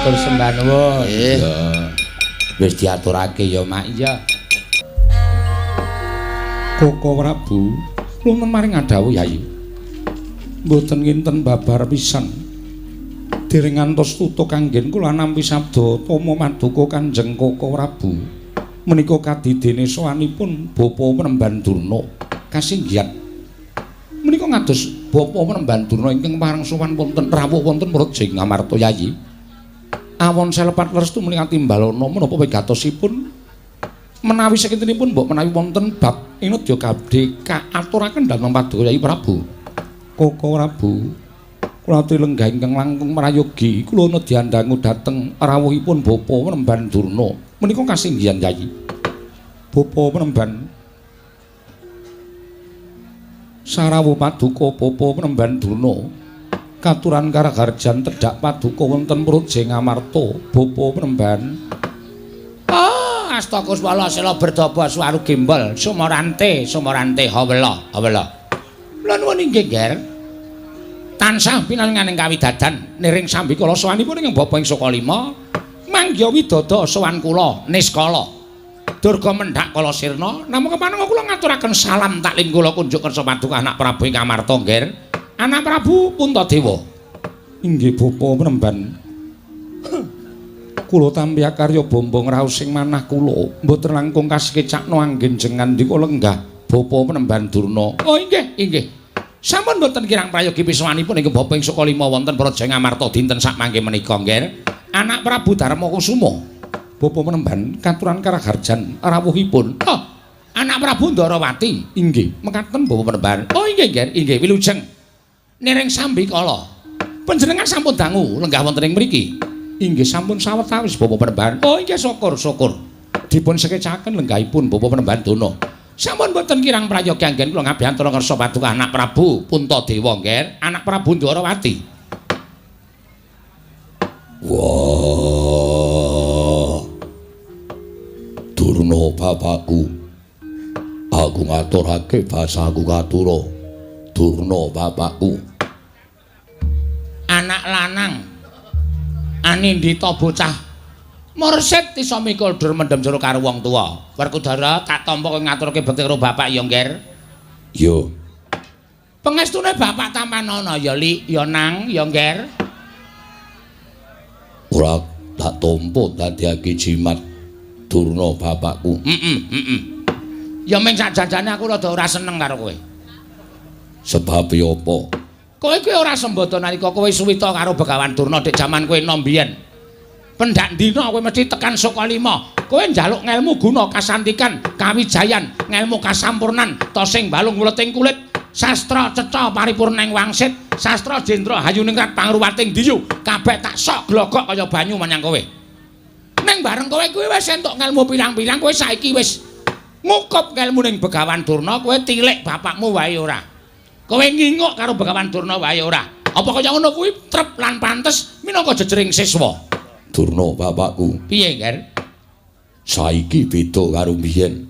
Matur sembah nuwun. Wis diaturake ya, Mak. Iya. Koko Prabu, lumen maring adhawuh Yayi. Mboten nginten babar pisan. Dereng ngantos tutuk kanggen kula nampi sabda Tama Maduka Kanjeng Koko Prabu. Menika kadidene sowanipun Bapa Penemban Durna kasinggihan. Menika ngados Bapa Penemban Durna ingkang parang sowan wonten rawuh wonten Murut Jeng Amarta Yayi. awon selepat restu menika timbalana menapa wigatosipun menawi sakintenipun mbok menawi wonten bab inudya kabeh kaaturaken dhateng Paduka Kyai Prabu. Koko Prabu, kula aturi lenggah ingkang langkung marayogi kula nedyandangu dhateng rawuhipun Bapa Penemban Durna. Menika kasinggihan Kyai. Bapa Penemban Sarawuh Paduka Bapa Penemban Durna. Katuran karagarjan tedhak Paduka wonten Proje Ngamarta Bapa Penemban. Asta Kuswala Sela Berdaba Swaru Gembol Sumarante hawela. Lan woni nggih Nger. Tansah pinanganing kawidadan niring sambikala sowanipun ing Bapa ing Sukalima. Mangya widada sowan kula niskala. Durga mendhak kala sirna namung kepanenga kula ngaturaken salam taklim kula kunjuk kersa Paduka anak Prabu ing Ngamarta Nger. Anak Prabu Puntadewa. Inggih Bapa Penemban. Kula tampi karya bombong raos sing manah kula mboten langkung kasekecakno anggenjengan dika lenggah Bapa Penemban Durna. Oh inggih. Sampun mboten kirang prayogi piswanipun ing Bapa ing Sukalima wonten Praja Ngamarta dinten sakmangke menika Nger. Anak Prabu Darmakusuma. Bapa Penemban katuran karagarjan rawuhipun. Oh, anak Prabu Ndarawati. Inggih, mekaten Bapa Penemban. Oh inggih Nger, inggih wilujeng. Niring sambikala panjenengan sampun dangu lenggah wonten ing mriki. Inggih sampun sawetawis Bapa Penemban. Oh inggih syukur. Dipun sekecaken lenggahipun Bapa Penemban Durna. Sampun boten kirang prayogi anggen kula ngabiyantura kersa Paduka anak Prabu Puntadewa Nger, anak Prabu Ndarawati. Wah. Durna bapakku. Aku ngaturake basaku katura. Durna bapakku. Anak lanang anindita bocah mursid isa mikul dur mendem jero karo wong tuwa. Werkudara tak tampa kowe ngaturke bekti karo bapak ya Nger. Yo. Pangestune bapak tampanana ya Li, ya Nang, ya Nger. Ora tak tampa dadiake jimat Durna bapakku. Ya ming sakjanjane aku rada ora seneng karo kowe. Sebab apa? Kowe kuwi ora sembodo nalika kowe suwita karo Begawan Durna dik jaman kowe enom biyen. Pendak dina kowe mesti tekan Sukalima. Kowe njaluk ngelmu guna kasantikan, kawijayan, ngelmu kasampurnan, tosing balung wleting kulit, sastra ceca paripurning wangsit, sastra jendra hayuningrat pangruwating diyu, kabeh tak sok glogok kaya banyu menyang kowe. Ning bareng kowe kuwi wis entuk ngelmu pirang-pirang, kowe saiki wis ngukup ngelmu ning Begawan Durna, kowe tilik bapakmu wae ora. Kowe nginguk karo Begawan Durna wae ora. Apa kaya ngono kuwi trep lan pantes minangka jejering siswa. Durna bapakku. Piye, Nger? Saiki beda karo biyen.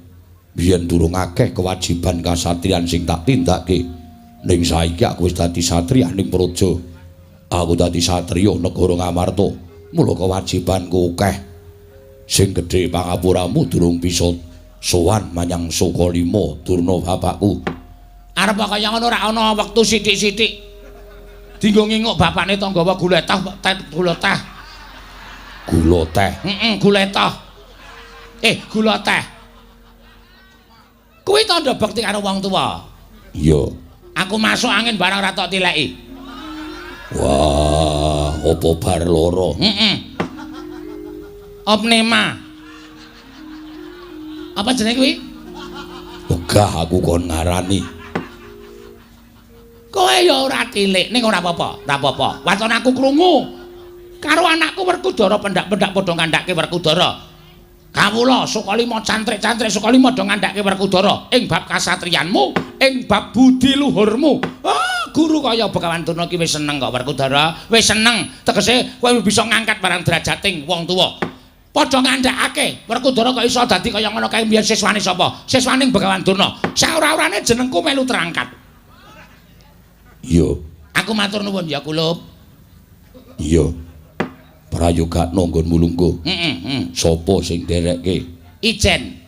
Biyen durung akeh kewajiban kasatriyan sing tak tindake. Ning saiki aku wis dadi satriya ning Praja. Aku dadi satriya negara Ngamarta. Mula kewajibanku akeh. Sing gedhe pangapuramu durung bisa sowan menyang Sukalima, Durna bapakku. Arep kaya ngono ora ana wektu sithik-sithik. Dinggo nginguk bapakne tanggawa guletah, gula teh. Gula teh. Guletah. Gula teh. Kuwi tandha bekti karo wong tuwa. Iya. Aku masuk angin barang ora tok tileki. Wah, opo bar loro? Opnema. Apa jenenge kuwi? Wegah aku kon ngarani. Kowe ya ora tilik ning ora apa-apa, ora apa-apa. Waton aku krungu karo anakku Werkudara pendak-pendak padha ngandhake Werkudara. Kawula Sukalima cantrik-cantrik Sukalima do ngandhake Werkudara ing bab kasatriyanmu, ing bab budi luhurmu. Guru kaya Begawan Durna ki wis seneng kok Werkudara, wis seneng. Tegese kowe bisa ngangkat barang derajating wong tuwa. Padha ngandhakake Werkudara kok iso dadi kaya ngono kae mbiyen siswane sapa? Siswaning Begawan Durna. Saora-orane jenengku melu terangkat. Iya. Aku matur nuwun ya Kulup. Iya. Prayoga nanggonmu lungguh. Sapa sing nderekke? Ijen.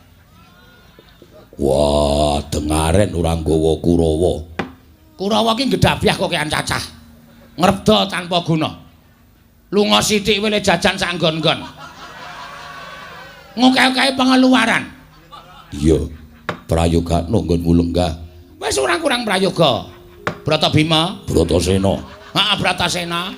Wah, dengaren ora nggawa Kurawa. Kurawa ki gedhabyah kok kean cacah. Ngrebda tanpa guna. Lunga sithik wele jajan sak nggon-nggon. Ngokeh-okehe pengeluaran. Iya. Prayoga nanggonmu lenggah. Wis ora kurang prayoga. Bratabima, Bratasena. Bratasena.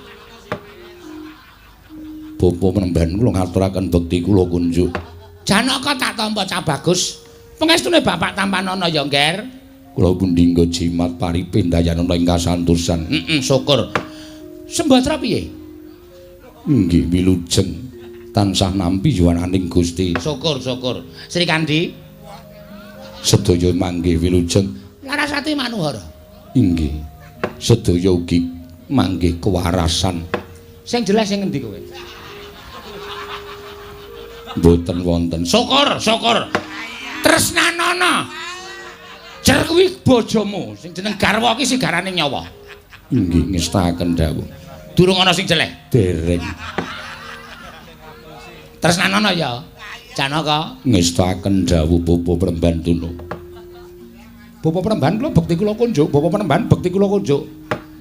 Bapa Penemban kula ngaturaken bekti kula kunjuk. Janaka tak tampa cah bagus. Pangestune Bapak Tampanana ya, Ngger. Kula pundhingga jimat paripindayanana ing kasantosan. Syukur. Sembatra piye? Nggih wilujeng tansah nampi yuwananing Gusti. Syukur. Sri Kandi. Sedaya manggih wilujeng. Larasati manuhara. Inggih. Sedaya ugi manggih kewarasan. Sing jelas sing endi kowe? Mboten wonten. Syukur. Tresnanana. Jer kuwi bojomu sing jeneng garwa iki sigarane nyawa. Inggih ngestaken dawuh. Durung ana sing jeleh. Dereng. Tresnanana ya. Janaka ngestaken dawuh Bapa Penemban Tuna. Bapa Penemban kula bekti kula kunjuk, Bapa Penemban bekti kula kunjuk.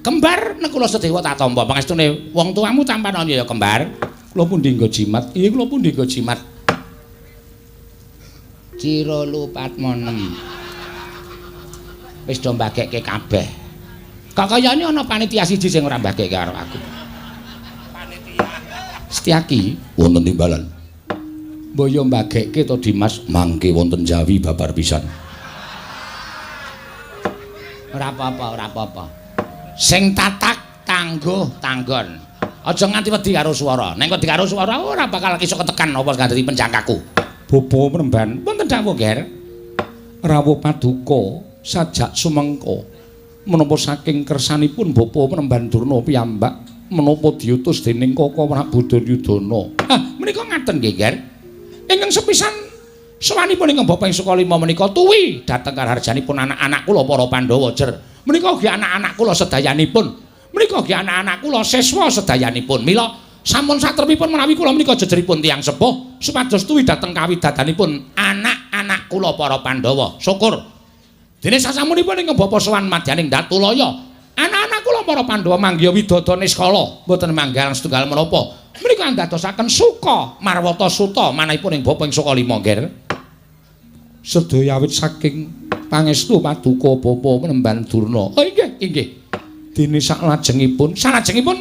Kembar nek kula sedewa tak tampa pangestune wong tuamu Tampanana ya kembar. Kula pundi nggo jimat. Iya kula pundi nggo jimat. Cira Lupatmonem. Wis do mbagekke kabeh. Kakayane ana panitia siji sing ora mbagekke karo aku. Panitia. Setyaki wonten timbalan. Mbaya mbagekke to Dimas mangke wonten Jawi babar pisan. Ora apa-apa. Sing tatak tangguh tanggon. Aja nganti wedi karo swara. Nek wedi karo swara ora bakal iso ketekan apa ganti penjangkaku. Bapa Penemban, wonten dawuh, Ger. Rawuh paduka sajak sumengko menapa saking kersanipun Bapa Penemban Durna piyambak menapa diutus dening Kaka Prabu Duryudana. Menika ngaten nggih, Ger. Ingkang sepisan sawanipun ingkang Bapak ing Sukalima menika tuwi dhateng karharjanipun anak-anak kula para Pandhawa jer. Menika ugi anak-anak kula sedayanipun. Menika ugi anak-anak kula siswa sedayanipun. Mila sampun satrepipun menawi kula menika jejeripun tiyang sepuh supados tuwi dhateng kawidadanipun anak-anak kula para Pandhawa. Syukur. Dene sasamunipun ing Bapak sowan madyaning Datulaya, anak-anak kula para Pandhawa manggiya widada niskala, mboten manggal setunggal menapa. Menika ndadosaken suka marwata suta manahipun ing Bapak ing Sukalima, Ger. Sedaya awit saking pangestu paduka Bapa Penemban Durna. Oh inggih. Dene salajengipun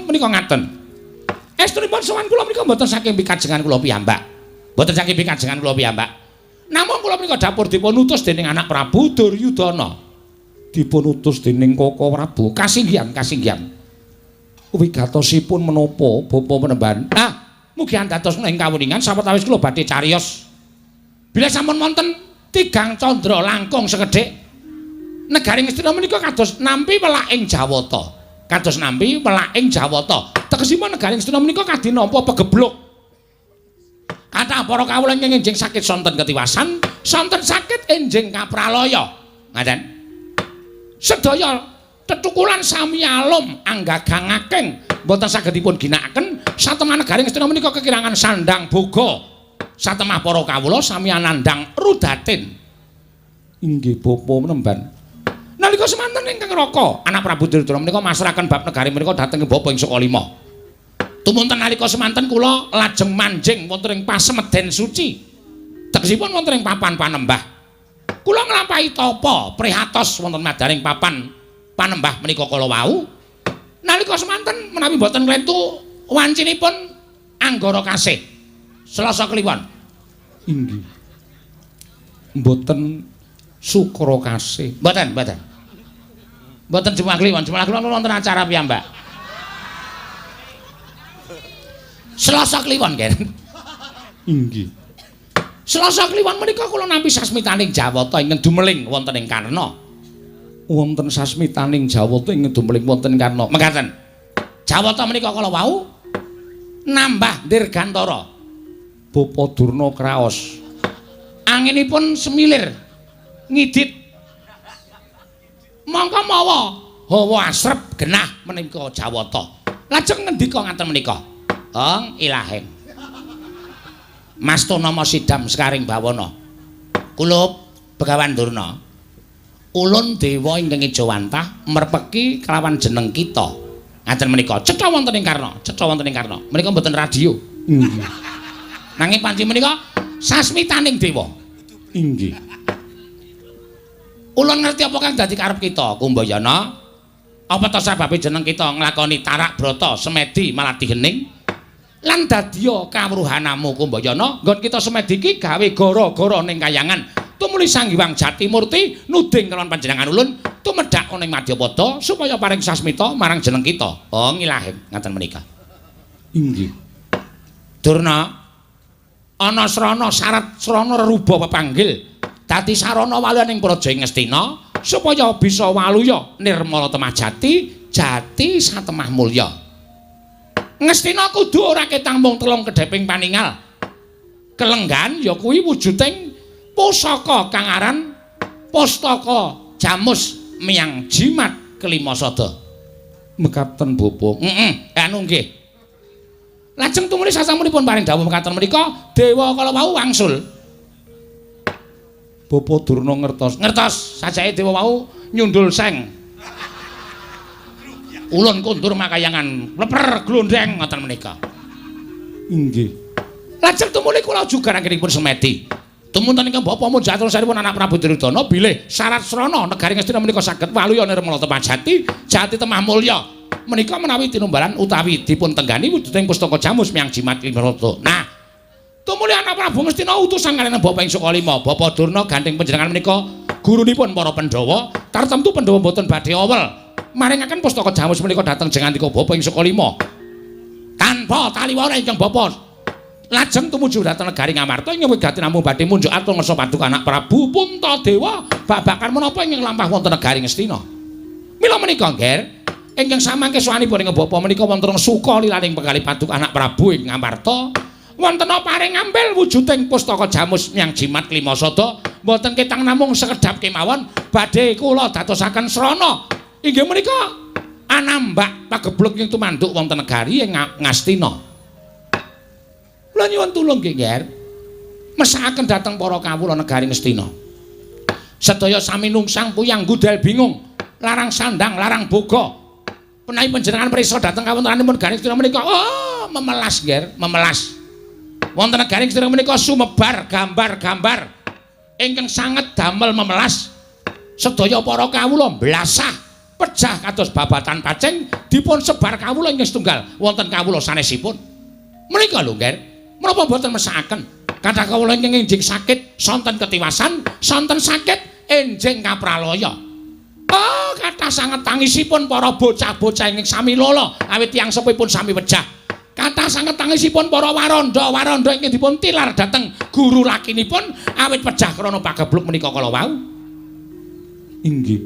menika ngaten. Estunipun sowan kula menika mboten saking pikajengan kula piyambak. Mboten saking pikajengan kula piyambak. Namung kula menika dapur dipun utus dening anak Prabu Duryudana. Dipun utus dening Kaka Prabu kasinggihan. Wigatosipun menapa Bapa Penemban? Mugi antatos ing kawuningan sawetawis kula badhe cariyos. Bila sampun wonten tigang candra langkung sekedhik negaring Astina menika kados nampi welaking Jawata. Tegesipun negaring Astina menika kadhi nampa pegebluk. Kathah para kawula ingkang enjing sakit sonten ketiwasan, sonten sakit enjing kapralaya. Ngaten. Sedaya tetukulan sami alum anggagangaking boten saged dipun ginakaken satemah negaring Astina menika kekirangan sandang boga. Satemah para kawula sami anandang rudatin. Inggih Bapa Penemban. Nalika semanten ingkang Raka, anak Prabu Duryudana menika masrahaken bab negari menika dhateng Bapa ing Sukalima. Tumunten nalika semanten kula lajeng manjing wonten ing pasemeden suci. Tegesipun wonten ing papan panembah. Kula nglampahi tapa prihatos wonten madaning papan panembah menika kala wau. Nalika semanten menawi boten klentu wancinipun Anggara Kasih. Selasa kliwon. Inggih. Mboten Sukra Kasih. Mboten. Mboten Jumat kliwon wonten acara piyambak. Selasa kliwon, Ger. Inggih. Selasa kliwon menika kula nampi sasmitaning Jawata ingkang dumeling wonten ing Karna. Wonten sasmitaning Jawata ingkang dumeling wonten ing Karna. Mekaten. Jawata menika kala wau nambah dirgantara. Bapa Durna kraos. Anginipun semilir ngidit. Mangka mawa hawa asrep genah menika Jawata. Lajeng ngendika ngaten menika. Ong ilahing Mastunama Sidam Sekaring Bawana Kulup Begawan Durna ulun dewa ingkang Ijawantah merpeki kelawan jeneng kita ngaten menika cetha wonten ing Karna menika mboten radio nanging panci menika sasmitaning dewa inggih ulun ngerti apa kang dadi karep kita Kumbayana apa to sababe jeneng kita nglakoni tarak brata semedi maladi hening lan dadya kawruhanamu Kumbayana nggon kita semediki gawe gara-gara ning kayangan tumuli Sang Hyang Jatimurti nuding kelon panjenengan ulun tumedhak ning Madyapada supaya paring sasmita marang jeneng kita. Oh ngilahing ngaten menika. Inggih. Durna ana srana syarat srana reruba pepanggil dadi sarana waluning praja ing Ngastina supaya bisa waluya nirmala temah jati jati satemah mulya. Ngastina kudu ora ketang mung telung kedheping paningal. Kelenggan ya kuwi wujuding pusaka kang aran Pustaka Jamus Miyang Jimat Kelima Sada. Mekaten Bapa. Anu nggih. Lajeng tumuli sasampunipun paring dawuh mekaten menika dewa kala wau wangsul. Bapa Durna ngertos. Ngertos sajake dewa wau nyundul seng. Ulun kundur makayangan leper glondheng ngoten menika. Inggih. Lajeng tumuli kula juga anggenipun semedi. Tumunten ingkang Bapa Munjatur saripun anak Prabu Duryudana bilih syarat srana negari Ngastina menika saged waluya nirmala temah jati, jati temah mulya. Menika menawi tinumbalan utawi dipun tenggani wujuding Pustaka Jamus Miyang Jimat Kelima Sada. Nah, tumuli anak Prabu Ngastina utusan kaliyan Bapa ing Sukalima, Bapa Durna gandeng panjenengan menika gurunipun para Pandhawa, tartemtu Pandhawa boten badhe awel maringaken Pustaka Jamus menika dhateng jengandika Bapa ing Sukalima. Tanpa taliwara ingkang Bapa lajeng tumuju dhateng negari Ngamarta ing wigati namung badhe munjuk atur ngersa paduka anak Prabu Puntadewa babakan menapa ingkang lampah wonten negari Ngastina. Mila menika nggih ingkang samangke sowanipun ing Bapa menika wonten suka lilaning penggalih paduka anak Prabu ing Ngamarta wonten paring ngambil wujuding Pustaka Jamus Miyang Jimat Kelima Sada mboten ketang namung sekedhap kemawon badhe kula dadosaken srana inggih menika anambak pagebluk ing tumanduk wonten negari ing Ngastina. Kula nyuwun tulung nggih, Nger. Mesakaken dhateng para kawula negari Ngastina. Sedaya sami nungsang puyang gudel bingung, larang sandang, larang boga. Menawi panjenengan prisa dhateng kawontenanipun negari Ngastina menika, oh, memelas, Nger, memelas. Wonten negari Ngastina menika sumebar gambar-gambar ingkang sanget damel memelas. Sedaya para kawula blasah pejah kados babatan pacing dipun sebar kawula ing setunggal wonten kawula sanesipun. Menika lho, Nger. Menapa boten mesakaken kathah kawula ingkang enjing sakit sonten ketiwasan sonten sakit enjing kapraloya. Oh, kathah sanget tangisipun para bocah-bocah ingkang sami lala awit tiyang sepipun sami wejah. Kathah sanget tangisipun para waranda ingkang dipun tilar dhateng guru lakinipun awit wejah krana pagebluk menika kala wau. Inggih.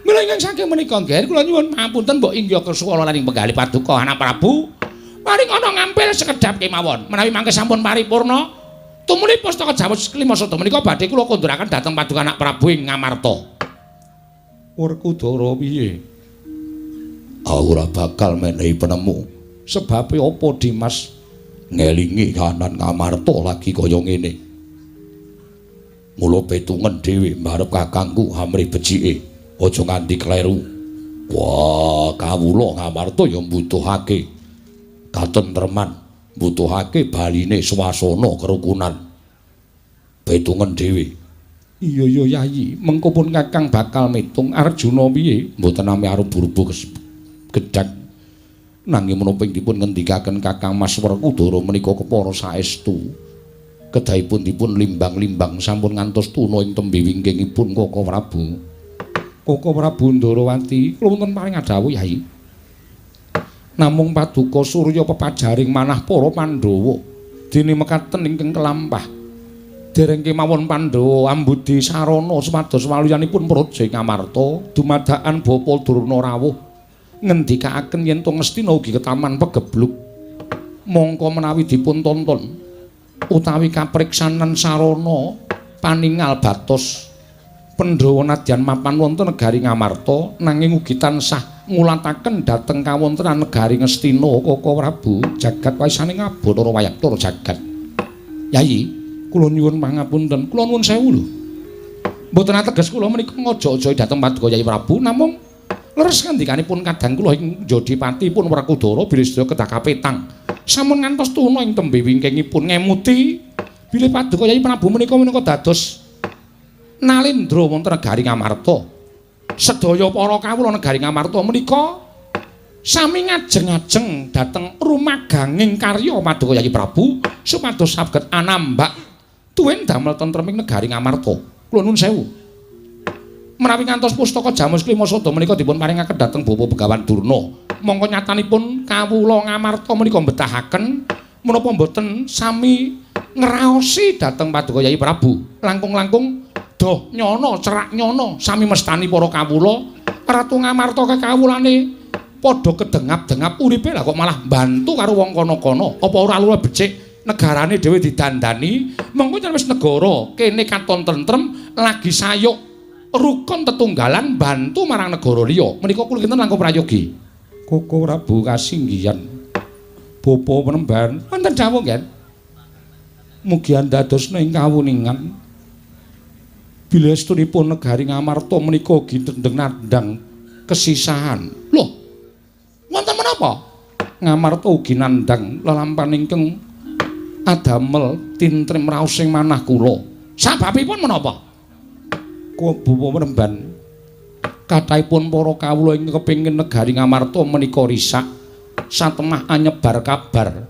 Mila ingkang saking menika nggih kula nyuwun pamunten mbok inggih kersuwala laning penggalih paduka anak Prabu. Paring ana ngampil sekedhap kemawon. Menawi mangke sampun paripurna, tumuli Pustaka Jamus Kelima Sada menika badhe kula konduraken dhateng paduka anak Prabu ing Ngamarta. Werkudara piye? Ora bakal menehi penemu. Sebabe apa Dimas ngelingi kahanan Ngamarta lagi kaya ngene. Mula petungen dhewe marep kakangku amrih becike. Aja nganti kleru. Wah, kawula Ngamarta ya mbutuhake katentreman, mbutuhake baline swasana kerukunan. Petungen dhewe. Iya Yayi, mengko pun Kakang bakal mitung Arjuna piye? Mboten nami arep buru-buru gedhang. Nanging menapa dipun ngendikaken Kakang Mas Werkudara menika kepara saestu. Kedahipun dipun limbang-limbang sampun ngantos tuna ing tembe wingkingipun Kaka Prabu. Kaka Prabu Ndarawati, kula wonten paring adhawuh Yayi. Namung paduka Surya pepajaring manah para Pandhawa dene mekaten ingkang kelampah dereng kemawon Pandhawa ambudi sarana supados waluyanipun praja Ngamarta dumadakan Bapa Durna rawuh ngendikaaken yen to Ngastina ugi ketaman pegebluk mongko menawi dipun tonton utawi kapriksanan sarana paningal batos Pandhawa nadyan mapan wonten negari Ngamarta nanging ugi tansah ngulataken dhateng kawontenan negari Ngastina Kaka Prabu jagat waisane ngabotara wayaptara jagat. Yayi, kula nyuwun pangapunten, kula nuwun sewu lho. Mboten ateges kula menika ngaja-aja dhateng paduka Yayi Prabu namung leres kandikanipun kadang kula ing Jodipati pun Werkudara bilih sedaya kedah kapetang. Sampun ngantos tuna ing tembe wingkingipun ngemuti bilih paduka Yayi Prabu menika dados nalindra wonten negari Ngamarta. Sedaya para kawula negari Ngamarta menika sami ngajeng-ajeng dhateng rumaganging karya Paduka Yayi Prabu supados saged anambak tuwin damel tentreming negari Ngamarta. Kula nuwun sewu. Menawi ngantos pustaka Jamus Klimasada menika dipun paringaken dhateng Bapa Begawan Durna, mongko nyatanipun kawula Ngamarta menika betahaken menapa mboten sami ngraosi dhateng Paduka Yayi Prabu. Langkung-langkung doh nyono cerak nyono sami mestani para kawula Ratu Ngamarta kekawulane padha kedengap-dengap uripe lah kok malah bantu karo wong kono-kono. Apa ora luwih becik negarane dhewe didandani, mengko yen wis negara kene katon tentrem lagi sayuk rukun tetunggalan bantu marang negara liya. Menika kula kinten langkung prayogi. Koko Prabu kasinggihan. Bapa Penemban, wonten dawuh nggih. Mugi andadosna ing kawuningan bilestunipun negari Ngamarta menika ugi dendeng nandang kesisahan. Loh, wonten menapa? Ngamarta ugi nandang lelampahan ingkang adamel tintrim raosing manah kula. Sababipun menapa? Bapa Penemban, kathahipun para kawula ingkang kepengin negari Ngamarta menika risak satemah anyebar kabar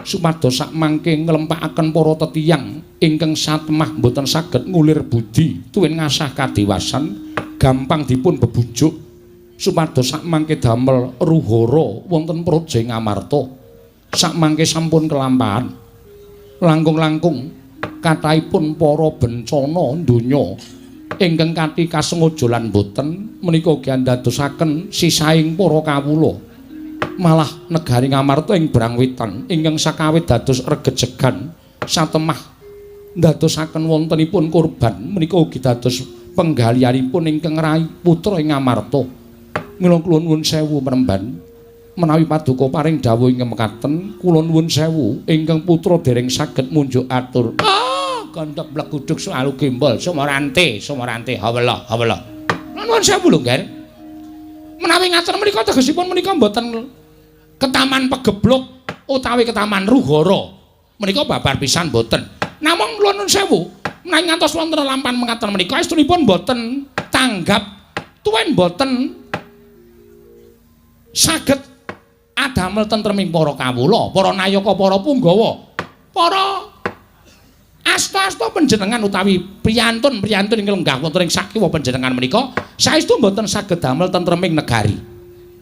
supados sakmangke nglempakaken para tetiyang ingkang satemah boten saged ngulir budi tuwin ngasah kadewasan gampang dipun bebujuk supados sakmangke damel ruhara wonten praja Ngamarta sakmangke sampun kelampahan langkung-langkung kathahipun para bencana donya ingkang kanthi kasengaja lan boten menika ugi andadosaken sisaing para kawula malah negari Ngamarta ing Brangwitan ingkang sakawit dados regejegan satemah ndadosaken wontenipun kurban menika ugi dados penggalianipun ingkang rai putra ing Ngamarta. Mila kula nuwun sewu Penemban menawi Paduka paring dawuh ing mekaten kula nuwun sewu ingkang putra dereng saged munjuk atur. Kandhap blekuduk selalu gembol sumarante hawala. Nuwun sewu lho nggih. Menawi ngaten menika tegesipun menika mboten ketaman pegeblok utawi ketaman ruhara. Menika babar pisan mboten. Namung kula nuwun sewu, menawi ngantos wonten lampahan mekaten menika estunipun mboten tanggap tuwin mboten saged adamel tentreming para kawula, para nayaka, para punggawa, para asta-asta panjenengan utawi priyantun-priyantun ingkang lenggah wonten ing sakiwa panjenengan menika saestu mboten saged damel tentreming negari.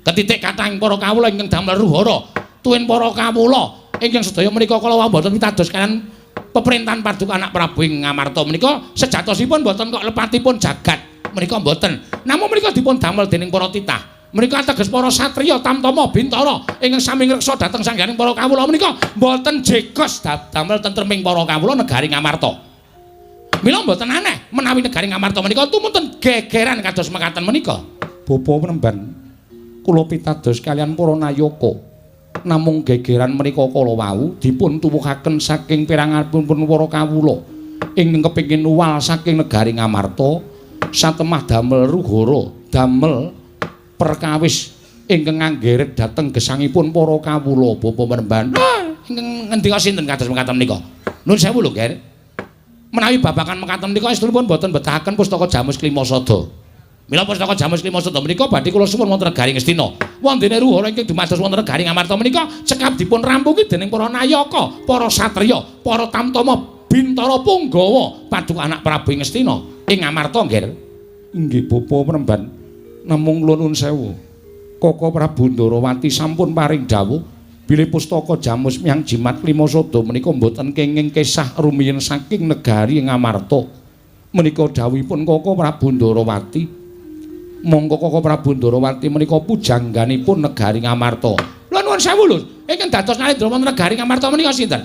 Ketitik kathahing para kawula ingkang damel ruhara, tuwin para kawula ingkang sedaya menika kala wau mboten pitados kaliyan peperintahan Paduka Anak Prabu ing Ngamarta menika sejatosipun mboten kok lepatipun jagat menika mboten. Namung menika dipun damel dening para titah. Menika ateges para satriya Tamtama Bintara ingkang sami ngreksa dhateng sangganing para kawula menika mboten jegos damel tentreming para kawula negari Ngamarta. Mila mboten aneh menawi negari Ngamarta menika tumunten gegeran kados mekaten menika. Bapa Penemban, kula pitados kalian para nayaka. Namung gegeran menika kala wau dipun tuwuhaken saking piranganipun para kawula ingkang kepengin nuwal saking negari Ngamarta satemah damel ruhara, damel perkawis ingkang anggeret dhateng gesangipun para kawula Bapa Penemban. Ingkang ngendika sinten kados mekaten menika? Nuwun sewu lho, Ger. Menawi babakan mekaten menika estunipun boten betahaken pustaka Jamus Klimasada. Mila pustaka Jamus Klimasada menika badhe kula suwun wonten negari Ngastina. Wondene ruhara ingkang dumados wonten negari Ngamarta menika cekap dipun rampungi dening para nayaka, para satriya, para Tamtama Bintara Punggawa Paduka Anak Prabu ing Ngastina ing Ngamarta, Ger. Inggih Bapa Penemban. Namung kula nuwun sewu. Koko Prabu Ndarawati sampun paring dawuh bilih pustaka Jamus Miang Jimat Klimasada menika mboten kenging kesah rumiyin saking negari Ngamarta. Menika dawuhipun Koko Prabu Ndarawati. Monggo Koko Prabu Ndarawati menika pujangganipun negari Ngamarta. Kula nuwun sewu lho, ingkang dados nalendra wonten negari Ngamarta menika sinten?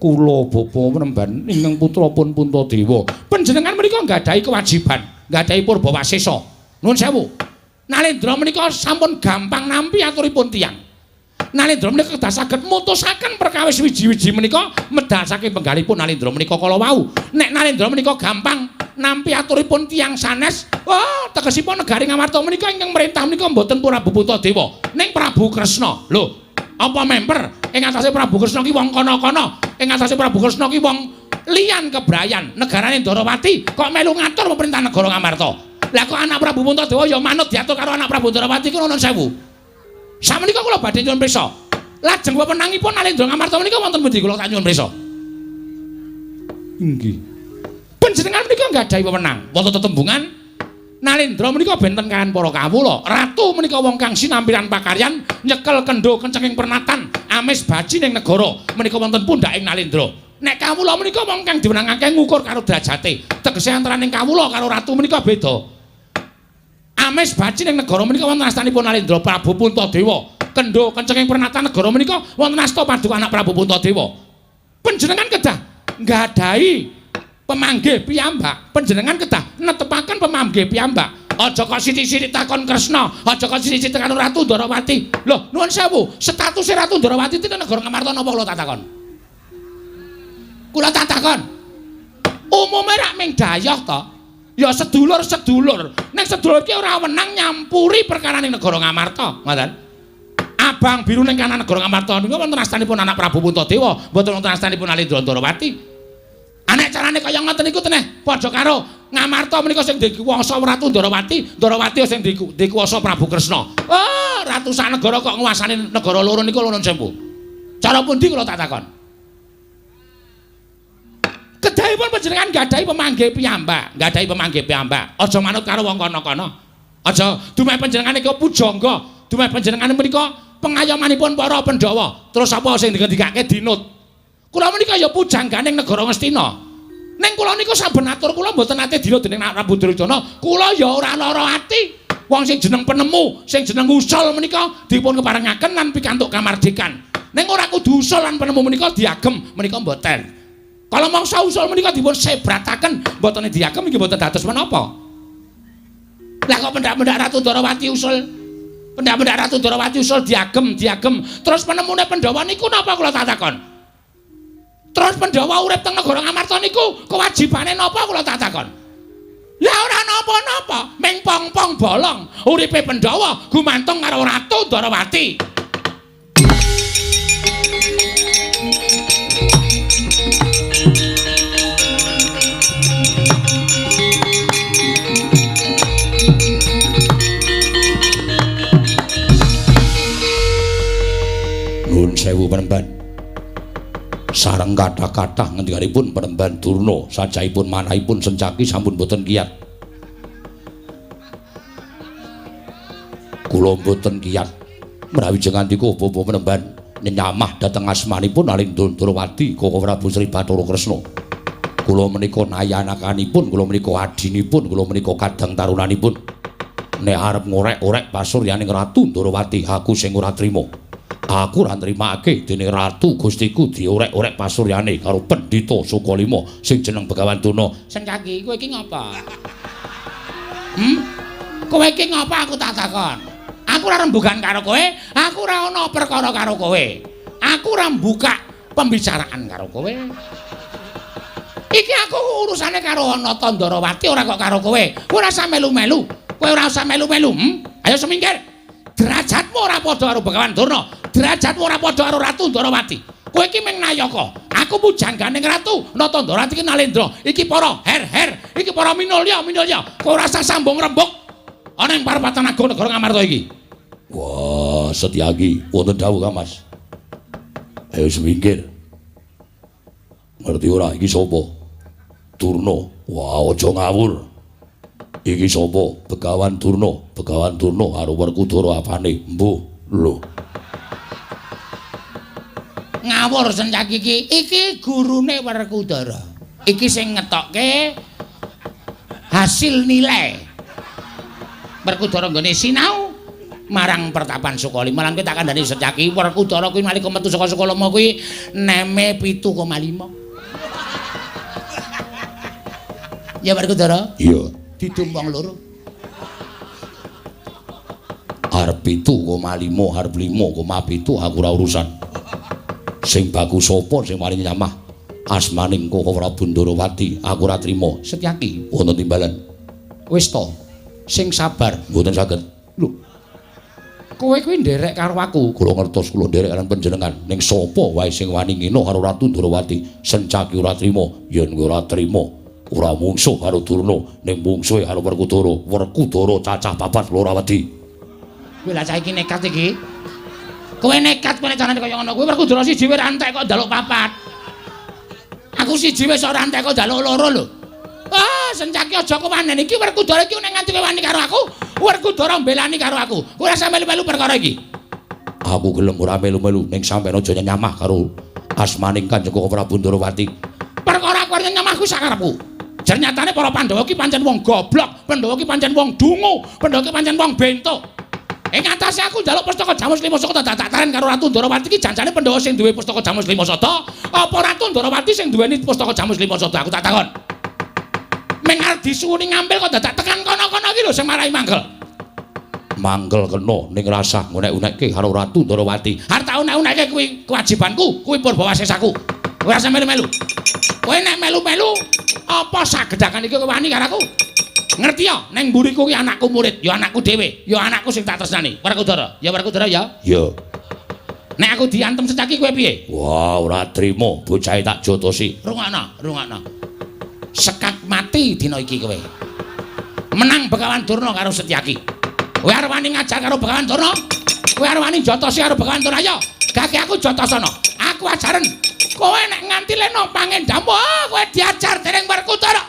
Kula Bapa Penemban ingkang putrapun Puntadewa. Panjenengan menika nggadahi kewajiban, nggadahi purba wasesa. Nuwun sewu. Nalendra menika sampun gampang nampi aturipun tiyang. Nalendra menika kedah saged mutusaken perkawis wiji-wiji menika medal saking penggalipun Nalendra menika kala wau. Nek Nalendra menika gampang nampi aturipun tiyang sanes, tegesipun negari Ngamarta menika ingkang merintah menika mboten Prabu Puntadewa, ning Prabu Kresna. Lho, apa member ing atase Prabu Kresna ki wong kono-kono, ing atase Prabu Kresna ki wong liyan kebrayan, negarane Ndarawati kok melu ngatur pemerintah negara Ngamarta. Lah kok anak Prabu Puntadewa ya manut diatur karo anak Prabu Ndarawati ku nuwun sewu. Samenika kula badhe nyuwun pirsa. Lajeng wewenangipun Nalendra Ngamarta menika wonten pundi kula tak nyuwun pirsa? Inggih. Panjenengan menika nggadahi wewenang wonten tetembungan Nalendra menika benten kaliyan para kawula. Ratu menika wong kang sinampiran pakaryan nyekel kendho kencenging pernatan amis baji ning negara menika wonten pundhaking Nalendra. Nek kawula menika wong kang diwenangake ngukur karo derajate. Tegese antaraning kawula karo ratu menika beda. Amis baji ning negara menika wonten astanipun Nalendra Prabu Puntadewa. Kendho kencenging pernatan negara menika wonten asta paduka anak Prabu Puntadewa. Panjenengan kedah nggadahi pemanggih piyambak, panjenengan kedah netepaken pemanggih piyambak. Aja kok sithik-sithik takon Kresna, aja kok sithik-sithik takon Ratu Ndarawati. Lho, nuwun sewu, statuse Ratu Ndarawati ten negara Ngamarta napa kula tak takon? Kula tak takon. Umume rak ming dayoh to. Ya sedulur-sedulur. Nek sedulur ki ora wenang nyampuri perkara ning negara Ngamarta, ngoten. Abang biru ning kanan negara Ngamarta niku wonten astanipun anak Prabu Puntadewa, mboten wonten astanipun Nalendra Ndarawati. Anek carane kaya ngoten niku teneh padha karo Ngamarta menika sing dikuwasa Ratu Ndarawati, Ndarawati sing dikuwasa Prabu Kresna. Oh, ratu sak negara kok nguwasani negara loro niku nuwun sewu. Cara pundi kula tak takon? Kedahipun panjenengan nggadahi pemanggih piyambak, nggadahi pemanggih piyambak. Aja manut karo wong kono-kono. Aja dumeh panjenengan niku pujangga, dumeh panjenengan menika pengayomanipun para Pandhawa. Terus apa sing digendikake dinut? Kula menika ya pujangganing negara Ngastina. Ning kula niku saben atur kula mboten nate dinut dening Prabu Duryudana. Kula ya ora lara ati. Wong sing jeneng penemu, sing jeneng usul menika dipun keparengaken lan pikantuk kamardikan. Ning ora kudu usul lan penemu menika diagem menika mboten. Kalau mangsa usul menika dipun sebrataken mboten diagem iki mboten dados menapa. Lah kok pendak-pendak Ratu Ndarawati usul, pendak-pendak Ratu Ndarawati usul diagem. Terus penemune Pandhawa niku napa kula tak takon? Terus Pandhawa urip teng negara Ngamarta niku kewajibane napa kula tak takon? Ya ora napa-napa, ming pong-pong bolong. Uripe Pandhawa gumantung karo Ratu Ndarawati. Nuwun sewu Panembahan. Sareng kathah-kathah ngendikanipun Panembahan Durna sajaipun manahipun Sencaki sampun boten kiyat. Kula boten kiyat menawi jengandika Bapak Panembahan nyamah dhateng asmanipun Nalendra Ndarawati Koko Prabu Sri Bathara Kresna. Kula menika nayanakanipun, kula menika adinipun, kula menika kadang tarunanipun. Nek arep ngorek-orek pasuryaning Ratu Ndarawati aku sing ora trima. Aku ora nrimakake dening ratu Gustiku diorek-orek pasuryane karo Pendhita Sukalima sing jeneng Begawan Durna. Sencaki, kowe iki ngapa? Kowe iki ngapa aku tak takon? Aku ora rembugan karo kowe, aku ora ana perkara karo kowe. Aku ora mbuka pembicaraan karo kowe. Iki aku urusane karo Anata Ndarawati ora kok karo kowe. Kowe ora usah melu-melu. Kowe ora usah melu-melu. Ayo semingkir. Derajatmu ora padha karo Begawan Durna. Derajatmu ora padha karo Ratu Ndarawati. Kowe iki mung nayaka. Aku pujangganing Ratu Nata Ndarawati iki Nalendra. Iki para her-her, iki para minulya. Kowe ora usah sambung rembug ana ing parapatan agung negara Ngamarta iki. Wah, Setyaki, wonten dawuh Kang Mas. Ayo semingkir. Ngerti ora iki sapa? Durna. Wah, aja ngawur. Iki sapa? Begawan Durna. Begawan Durna karo Werkudara apane? Mbuh, lho. Ngawur Sencaki iki. Iki gurune Werkudara. Iki sing ngetokke hasil nilai. Werkudara nggone sinau marang Pertapan Sukalima. Lan kowe tak kandhani Setyaki, Werkudara kuwi nalika metu saka Sukalima kuwi neme 7,5. Ya Werkudara? Iya. Ditumpang loro. Arep 7,5, arep 5,7 aku ora urusan. Sing bagus sapa sing paling nyamah asmaning Koko Prabu Ndarawati aku ora trima. Setyaki wonten timbalan. Wis to, sing sabar mboten saged. Lho. Kowe kuwi nderek karo aku. Kula ngertos kula nderek karo panjenengan. Ning sapa wae sing wani ngino karo Ratu Ndarawati, Sencaki ora trima. Yen kowe ora trima, ora mungsuh karo Durna, ning mungsuhe karo Werkudara. Werkudara cacah papat loro wedi. Kowe lha saiki nekat iki. Kowe nekat kowe carane kaya ngono kuwi Werkudara siji wis rantek kok njaluk papat. Aku siji wis ora rantek kok njaluk loro lho. Ah, Sencaki aja kewanen iki Werkudara iki nek nganti wani karo aku, Werkudara mbelani karo aku. Ora sampe melu-melu perkara iki. Aku gelem ora melu-melu ning sampeyan aja nyamah karo asmaning Kanjeng Prabu Ndrawati. Perkara aku arep nyamah ku sakarepku. Jar nyatane para Pandhawa ki pancen wong goblok, Pandhawa ki pancen wong dungu, Pandhawa ki pancen wong bento. Ing atase aku njaluk pustaka Jamus Lima Sata tak-taren karo Ratu Ndrawati ki janjane Pandhawa sing duwe pustaka Jamus Lima Sata, apa Ratu Ndrawati sing duweni pustaka Jamus Lima Sata? Aku tak takon. Meng arep disuwuni ngambil kok dadak tekan kono-kono iki lho sing marai manggel. Manggel kena ning rasah ngunek-unekke karo Ratu Ndrawati. Arep tak unek-unekke kuwi kewajibanku, kuwi purbawasesaku. Ora sampe melu. Kowe nek melu-melu apa sagedakan iki kowe wani karo aku? Ngerti ya, neng mburiku ki anakku murid, ya anakku dhewe, ya anakku sing tak tresnani. Werkudara, ya Werkudara ya. Ya. Nek aku diantem Sencaki kowe piye? Wah, ora trimo, bocahe tak jotosi. Rungokno. Sekak mati dina iki kowe. Menang Begawan Durna karo Setyaki. Kowe arep wani ngajar karo Begawan Durna? Kowe arep wani jotosi karo Begawan Durna ya? Gage aku jotosono. Aku ajaren. Kowe nek nganti leno pangendamu, kowe diajar dening Werkudara.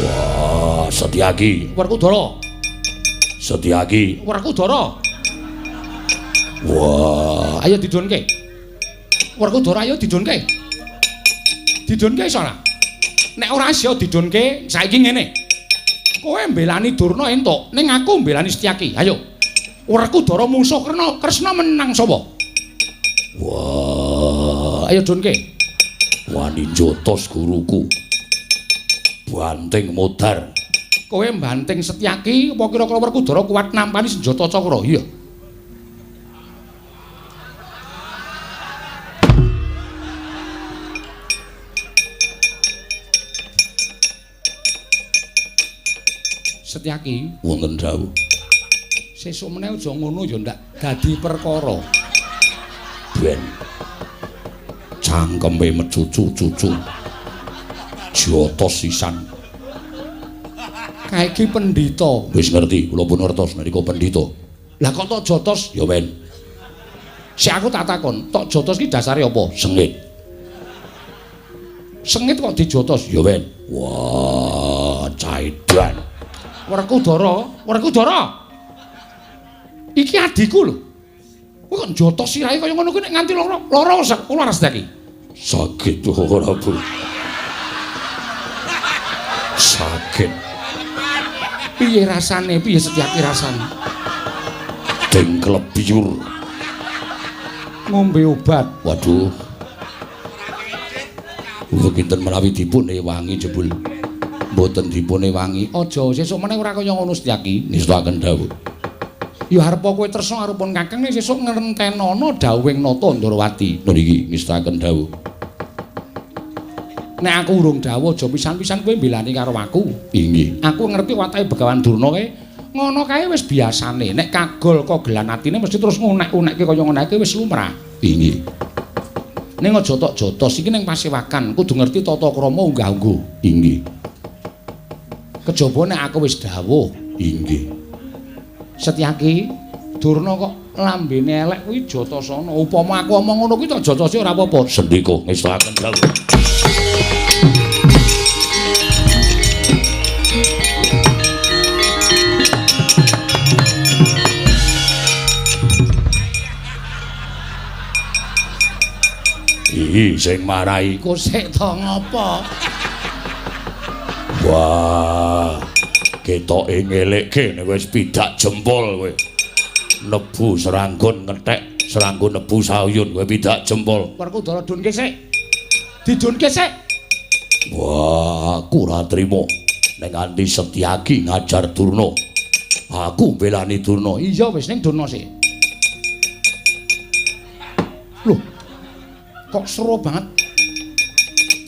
Wah, Setyaki. Werkudara. Setyaki. Werkudara. Wah, ayo didunke. Werkudara ayo didunke. Didunke iso ora? Nek ora iso didunke, saiki ngene. Kowe mbelani Durna entuk, ning aku mbelani Setyaki. Ayo. Werkudara mungsuh Kresna menang sapa? Wah, ayo dunke. Wani jotos guruku. Banting modar. Kowe banting Setyaki apa kira-kira Werkudara kuat nampani senjata cakra? Iya. Setyaki wonten dawuh. Sesuk meneh aja ngono ya ndak dadi perkara. Ben cangkeme mecucu-cucu. Jotos sisan. Kaiki pendhita. Wis ngerti, kula pun ngertos menika pendhita. Lah kok tok jotos ya men. Sik aku tak takon, tok jotos ki dasare apa? Sengit. Sengit kok dijotos ya men. Wah, caidan. Werkudara. Iki adikku lho. Kowe kok jotos sirahe kaya ngono kuwi nek nganti lara kula ras iki. Sakit ora, Bu. Sakit. Piye rasane? Piye Setyaki rasane? Deng klebiur. Ngombe obat. Waduh. Kinten menawi dipun ewangi jebul. Mboten dipun ewangi. Aja sesuk meneh ora kaya ngono Setyaki. Nistakaken dawuh. Ya arepa kowe tresna karo pun Kakang sesuk ngrentenono dawuhing Nata Ndrawati. Lho niki nistakaken dawuh. Nek aku urung dawuh aja pisan-pisan kowe mbelani karo aku. Inggih. Aku ngerti watake Begawan Durna kae ngono kae wis biasane. Nek kagol kogelan atine mesti terus ngunek-unekke kaya ngono kae wis lumrah. Inggih. Ning aja tok jotos iki ning pasewakan kudu ngerti tata krama unggah-ungguh. Inggih. Kejaba nek aku wis dawuh. Inggih. Setyaki, Durna kok lambene elek kuwi Jatasana. Upama aku omong ngono kuwi tok jotosi ora apa-apa. Sendika ngestakaken dawuh. Ih, sing marai ku sik to ngopo? Wah. Ketoke ngelekke nek wis pidak jempol kowe. Nebu seranggon ngethek, seranggon nebu sayun kowe pidak jempol. Werkudara dunke sik. Didunke sik. Wah, aku ora trimo nek nganti Setyaki ngajar Durna. Aku belani Durna. Iya wis ning Durna sik. Loh. Kok seru banget.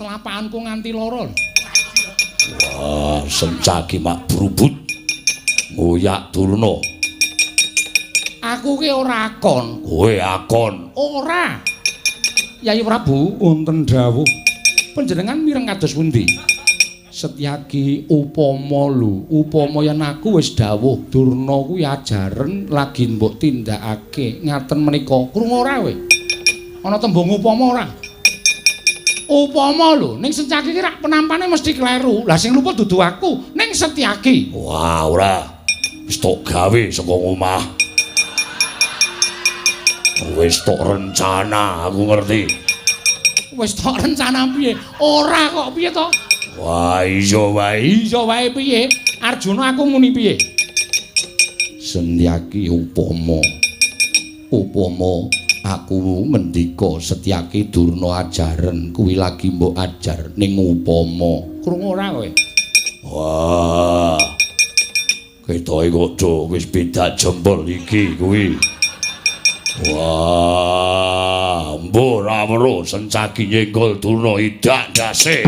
Telapakanku nganti lara. Wah, Sencaki mak brubut ngoyak Durna. Aku ki ora akon. Kowe akon. Ora. Yayi Prabu, wonten dawuh. Panjenengan mireng kados pundi? Setyaki upama lho, upama yen aku wis dawuh Durna kuwi ajaren lagi mbok tindakake ngaten menika. Krungu ora kowe? Ana tembung upama ora? Upama lho, ning Setyaki ki rak penampane mesti kleru. Lah sing lupa dudu aku, ning Setyaki. Wah, ora. Wis tok gawe saka omah. Wis tok rencana, aku ngerti. Wis tok rencana piye? Ora kok piye to? Wah, iya wae piye? Arjuna aku muni piye? Setyaki upama. Upama aku mendika Setyaki Durna ajaren kuwi lagi mbok ajar ning upama. Krungu ora kowe? Wah. Ketoke kok wis beda jempol iki kuwi. Wah, mbok ora weruh Setyaki nyenggol Durna idak ndase.